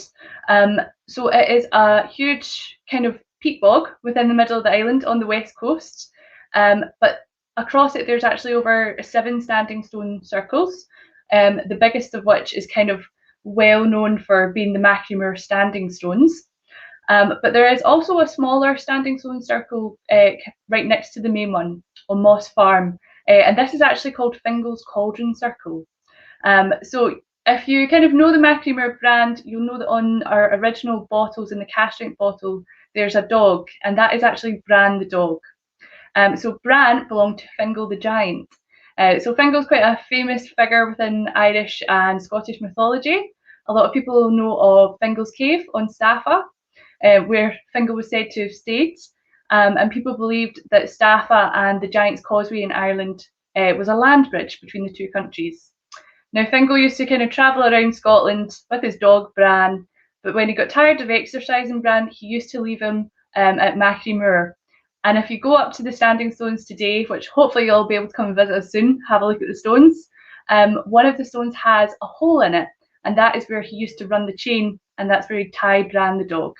So it is a huge kind of peat bog within the middle of the island on the west coast. But across it, there's actually over 7 standing stone circles, the biggest of which is kind of well known for being the Macrimore standing stones. But there is also a smaller standing stone circle right next to the main one on Moss Farm, and this is actually called Fingal's Cauldron Circle. So if you kind of know the Macrimore brand, you'll know that on our original bottles, in the cask strength bottle, there's a dog, and that is actually Bran the dog. So Bran belonged to Fingal the giant. So Fingal's quite a famous figure within Irish and Scottish mythology. A lot of people know of Fingal's Cave on Staffa, where Fingal was said to have stayed, and people believed that Staffa and the Giant's Causeway in Ireland was a land bridge between the two countries. Now, Fingal used to kind of travel around Scotland with his dog Bran, but when he got tired of exercising Bran, he used to leave him at Macrimore. And if you go up to the standing stones today, which hopefully you'll be able to come and visit us soon, have a look at the stones, one of the stones has a hole in it, and that is where he used to run the chain, and that's where he tied Bran the dog.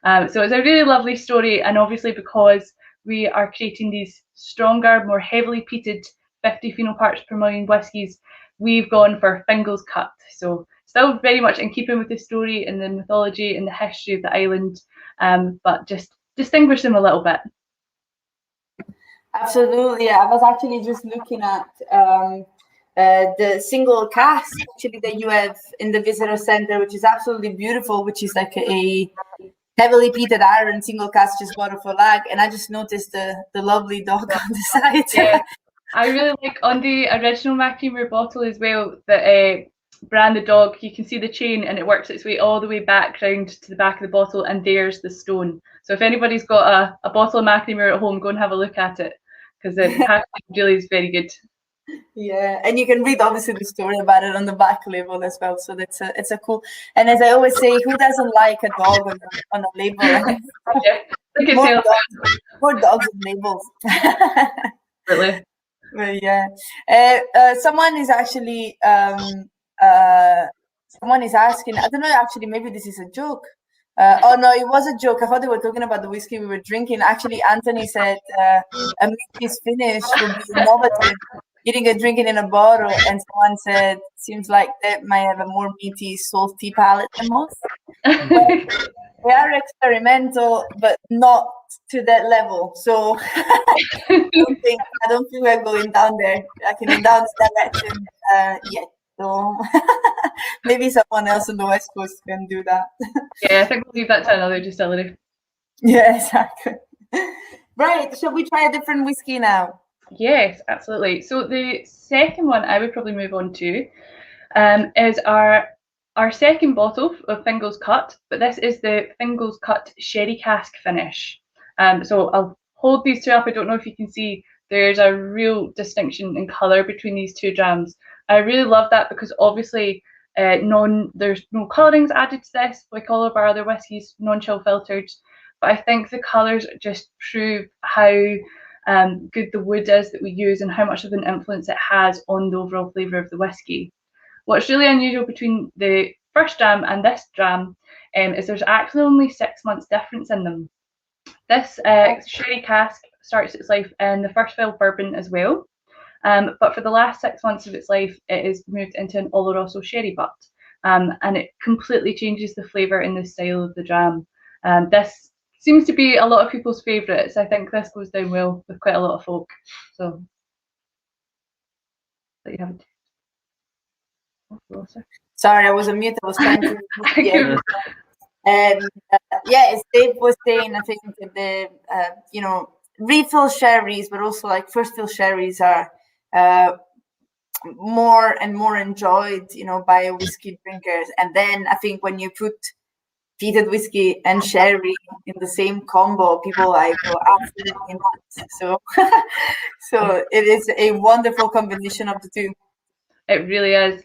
So it's a really lovely story, and obviously because we are creating these stronger, more heavily peated 50 phenol parts per million whiskies, we've gone for Fingal's Cut. So still very much in keeping with the story and the mythology and the history of the island, but just distinguish them a little bit. Absolutely. I was actually just looking at the single cask actually that you have in the visitor center, which is absolutely beautiful, which is like a heavily peated Arran single cask just bottled for Lagg, and I just noticed the lovely dog on the side. Yeah, I really like on the original Macrimore bottle as well that Bran the dog, you can see the chain and it works its way all the way back round to the back of the bottle, and there's the stone. So if anybody's got a bottle of Macrimore at home, go and have a look at it, because the packaging really is very good. Yeah, and you can read obviously the story about it on the back label as well. So it's a cool. And as I always say, who doesn't like a dog on a label? Yeah, more dogs and labels. Really. But yeah, someone is actually someone is asking. I don't know. Actually, maybe this is a joke. Oh no, it was a joke. I thought they were talking about the whiskey we were drinking. Actually, Anthony said a meaty's finish would be innovative, eating and drinking in a bottle. And someone said, seems like that might have a more meaty, salty palate than most. We are experimental, but not to that level. So I don't think we're going down there, like in down that direction yet. So maybe someone else on the West Coast can do that. Yeah, I think we'll leave that to another distillery. Yeah, exactly. Right, shall we try a different whiskey now? Yes, absolutely. So the second one I would probably move on to is our second bottle of Fingal's Cut, but this is the Fingal's Cut Sherry Cask finish. So I'll hold these two up. I don't know if you can see, there's a real distinction in colour between these two drams. I really love that because obviously there's no colourings added to this, like all of our other whiskies, non-chill filtered. But I think the colours just prove how good the wood is that we use and how much of an influence it has on the overall flavour of the whiskey. What's really unusual between the first dram and this dram is there's actually only 6 months difference in them. This sherry cask starts its life in the first fill bourbon as well, but for the last 6 months of its life, it is moved into an Oloroso sherry butt, and it completely changes the flavour and the style of the dram. This seems to be a lot of people's favourites. I think this goes down well with quite a lot of folk. So, there you have it. Sorry, I was on mute. I was trying to. Yeah. And as Dave was saying, I think the refill sherries, but also like first fill sherries are more and more enjoyed, by whiskey drinkers. And then I think when you put peated whiskey and sherry in the same combo, people go absolutely nuts. So, so it is a wonderful combination of the two. It really is.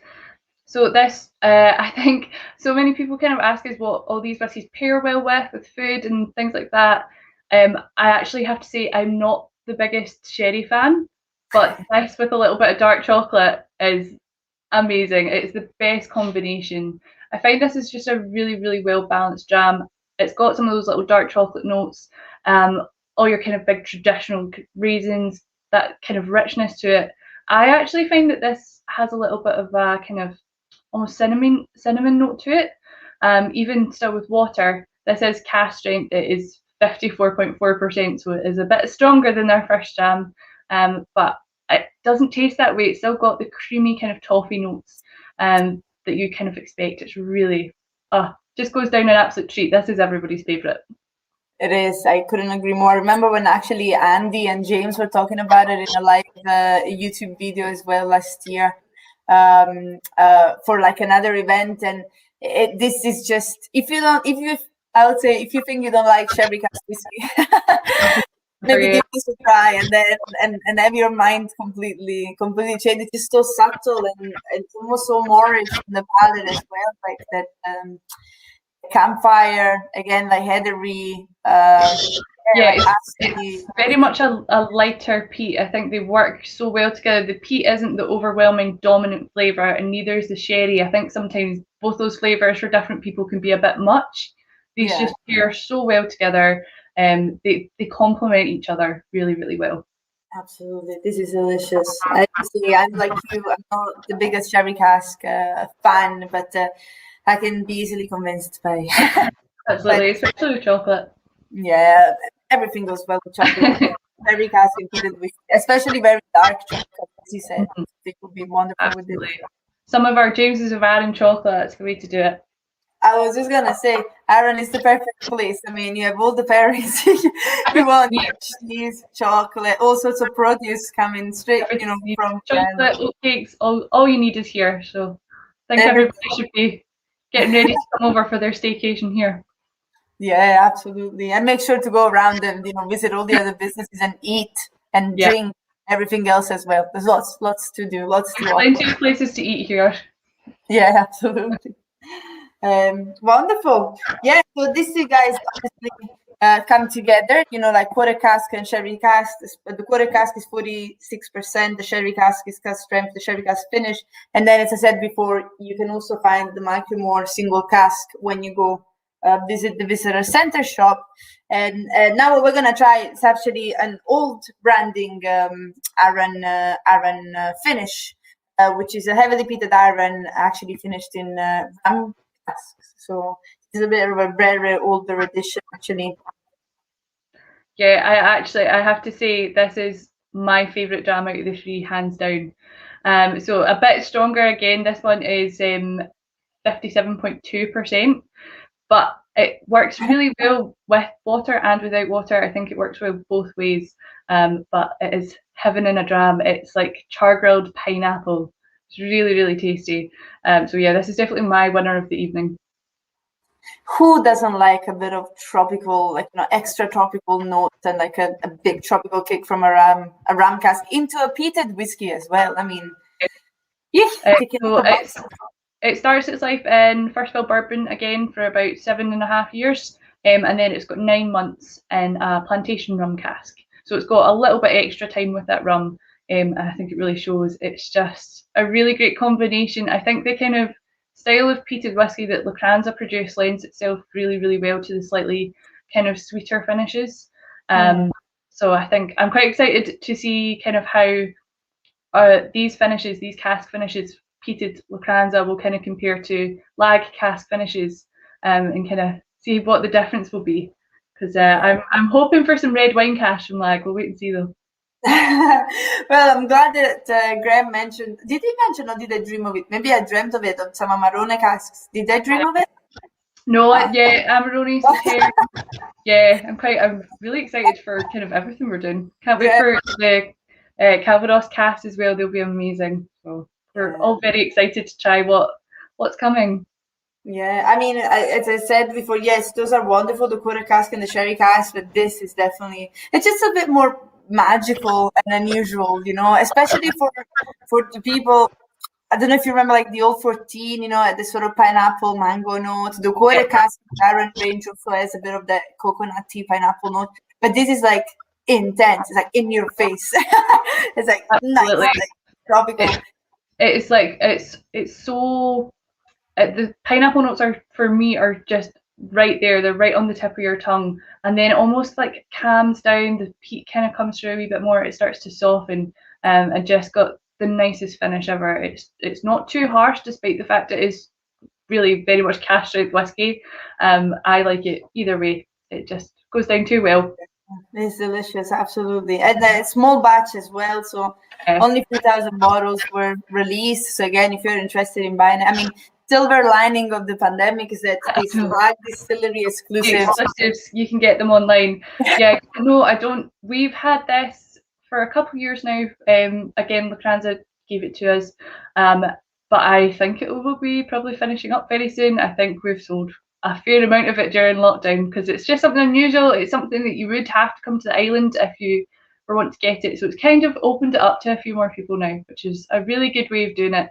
So this, I think, so many people kind of ask us what all these whiskies pair well with food and things like that. I actually have to say I'm not the biggest sherry fan, but this with a little bit of dark chocolate is amazing. It's the best combination. I find this is just a really, really well balanced dram. It's got some of those little dark chocolate notes, all your kind of big traditional raisins, that kind of richness to it. I actually find that this has a little bit of a kind of almost cinnamon note to it. Even still with water, this is cask strength. It is 54.4%, so it is a bit stronger than their first jam, but it doesn't taste that way. It's still got the creamy kind of toffee notes that you kind of expect. It's really, just goes down an absolute treat. This is everybody's favourite. It is. I couldn't agree more. I remember when actually Andy and James were talking about it in a live YouTube video as well last year for like another event. And this is just, I would say if you think you don't like sherry cask whiskey, maybe give this a try and then and have your mind completely change. It is so subtle and it's almost so Moorish in the palate as well, like that campfire again, like heathery. It's very much a lighter peat. I think they work so well together. The peat isn't the overwhelming dominant flavour, and neither is the sherry. I think sometimes both those flavours for different people can be a bit much. These just pair so well together. They complement each other really, really well. Absolutely, this is delicious. I'm like you. I'm not the biggest sherry cask fan, but I can be easily convinced by. Absolutely, especially with chocolate. Yeah, everything goes well with chocolate. Sherry cask included with, especially very dark chocolate, as you said. It would be wonderful. Absolutely. With it. Some of our Jameses of Arran chocolate. That's the way to do it. I was just gonna say, Arran is the perfect place. I mean, you have all the pairings you want: cheese, chocolate, all sorts of produce coming straight, from chocolate, oatcakes. All you need is here. So I think everybody should be getting ready to come over for their staycation here. Yeah, absolutely. And make sure to go around and visit all the other businesses and eat and drink everything else as well. There's lots to do. Plenty of places to eat here. Yeah, absolutely. Wonderful. Yeah, so these two guys obviously come together, like quarter cask and sherry cask. The quarter cask is 46%, the sherry cask is cask strength, the sherry cask finish. And then, as I said before, you can also find the Micromore single cask when you go visit the visitor center shop. And now what we're going to try is actually an old branding Arran finish, which is a heavily peated Arran, actually finished in rum casks. So it's a bit of a rarer, older edition, actually. Yeah, I have to say this is my favourite dram out of the three, hands down. So a bit stronger again. This one is 57.2%. But it works really well with water and without water. I think it works well both ways. But it is heaven in a dram. It's like char-grilled pineapple. It's really, really tasty. So yeah, this is definitely my winner of the evening. Who doesn't like a bit of tropical, extra tropical notes and like a big tropical kick from a rum cask into a peated whiskey as well? I mean, it starts its life in first fill bourbon again for about 7.5 years, and then it's got 9 months in a plantation rum cask. So it's got a little bit extra time with that rum, and I think it really shows. It's just a really great combination. I think the kind of style of peated whiskey that Lacranza produce lends itself really, really well to the slightly kind of sweeter finishes. So I think I'm quite excited to see kind of how these cask finishes, peated Lacranza, will kind of compare to Lag cask finishes, and kind of see what the difference will be. Because I'm hoping for some red wine cask from Lag. We'll wait and see though. Well, I'm glad that Graham mentioned. Did he mention or did I dream of it? Maybe I dreamt of it on some Amarone casks. Did I dream of it? No, yeah, Amarone, Sauterne. Yeah, I'm really excited for kind of everything we're doing. Can't wait for the Calvados cast as well. They'll be amazing. So we're all very excited to try what's coming. Yeah, I mean, as I said before, yes, those are wonderful, the quarter cask and the sherry cask, but this is definitely, it's just a bit more magical and unusual, you know, especially for the people. I don't know if you remember, like the Old 14, you know, the sort of pineapple mango note. The quarter cask Baron range also has a bit of that coconutty pineapple note, but this is like intense. It's like in your face. It's like Absolutely. nice, like tropical. It's like it's so. The pineapple notes for me are just right there. They're right on the tip of your tongue, and then almost like calms down. The peat kind of comes through a wee bit more. It starts to soften, and just got the nicest finish ever. It's not too harsh, despite the fact it is really very much cash strength whiskey. I like it either way. It just goes down too well. It's delicious, absolutely, and a small batch as well. So only 3,000 bottles were released. So again, if you're interested in buying it, I mean, silver lining of the pandemic is that these Lagg Distillery exclusives, you can get them online. Yeah, no, I don't. We've had this for a couple of years now. Again, Lacranza gave it to us, but I think it will be probably finishing up very soon. I think we've sold a fair amount of it during lockdown because it's just something unusual. It's something that you would have to come to the island if you were want to get it. So it's kind of opened it up to a few more people now, which is a really good way of doing it.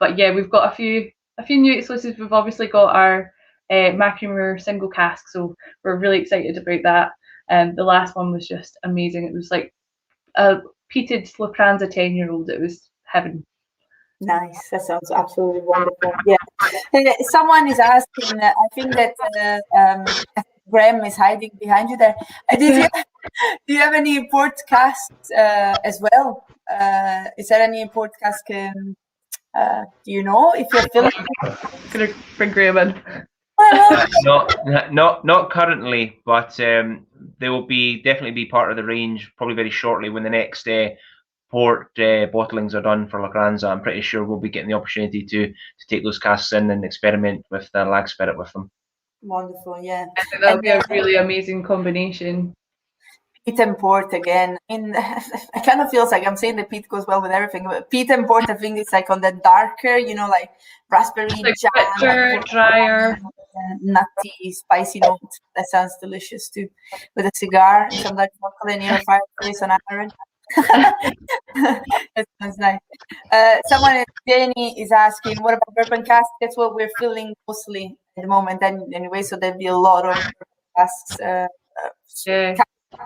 But yeah, we've got a few new exclusives. We've obviously got our Macklemore single cask, so we're really excited about that. The last one was just amazing. It was like a peated Lacranza 10-year-old. It was heaven. Nice. That sounds absolutely wonderful. Yeah. Someone is asking. I think that Graham is hiding behind you there. Do you have any port casks as well? Is there any port cask? Do you know if you're filling? Gonna bring Graham in. Not currently, but they will definitely be part of the range probably very shortly when the next port bottlings are done for Lacranza. I'm pretty sure we'll be getting the opportunity to take those casks in and experiment with the lag spirit with them. Wonderful, yeah. I think that'll be a really amazing combination. Peat and port again. I mean, I kind of feels like I'm saying the peat goes well with everything, but peat and port, I think it's like on the darker, you know, like raspberry like jam, bitter, drier, nutty, spicy note. That sounds delicious too. With a cigar and some like chocolate near a fireplace on iron. That sounds nice. Someone, Jenny, is asking, what about bourbon cask? That's what we're filling mostly at the moment, and anyway, so there'll be a lot of casks.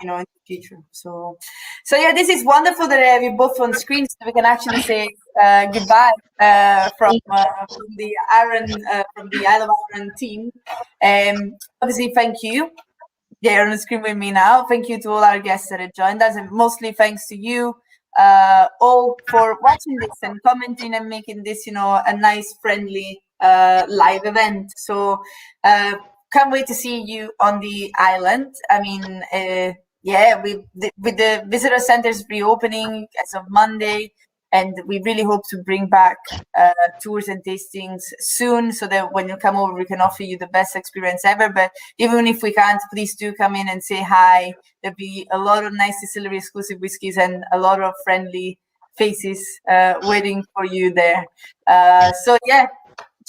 You know, in the future. So yeah, this is wonderful that I have you both on screen, so we can actually say goodbye from the Isle of Arran team. Obviously, thank you. Yeah, you're on the screen with me now. Thank you to all our guests that have joined us, and mostly thanks to you all for watching this and commenting and making this, you know, a nice, friendly live event. So can't wait to see you on the island. I mean, yeah, with the visitor centers reopening as of Monday, and we really hope to bring back tours and tastings soon, so that when you come over, we can offer you the best experience ever. But even if we can't, please do come in and say hi. There'll be a lot of nice distillery exclusive whiskies and a lot of friendly faces waiting for you there. So yeah.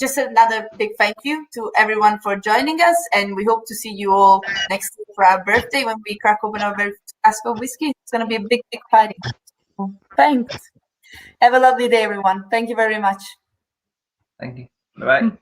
Just another big thank you to everyone for joining us, and we hope to see you all next week for our birthday when we crack open our very first cask of whiskey. It's going to be a big, big party. So, thanks. Have a lovely day, everyone. Thank you very much. Thank you. Bye-bye.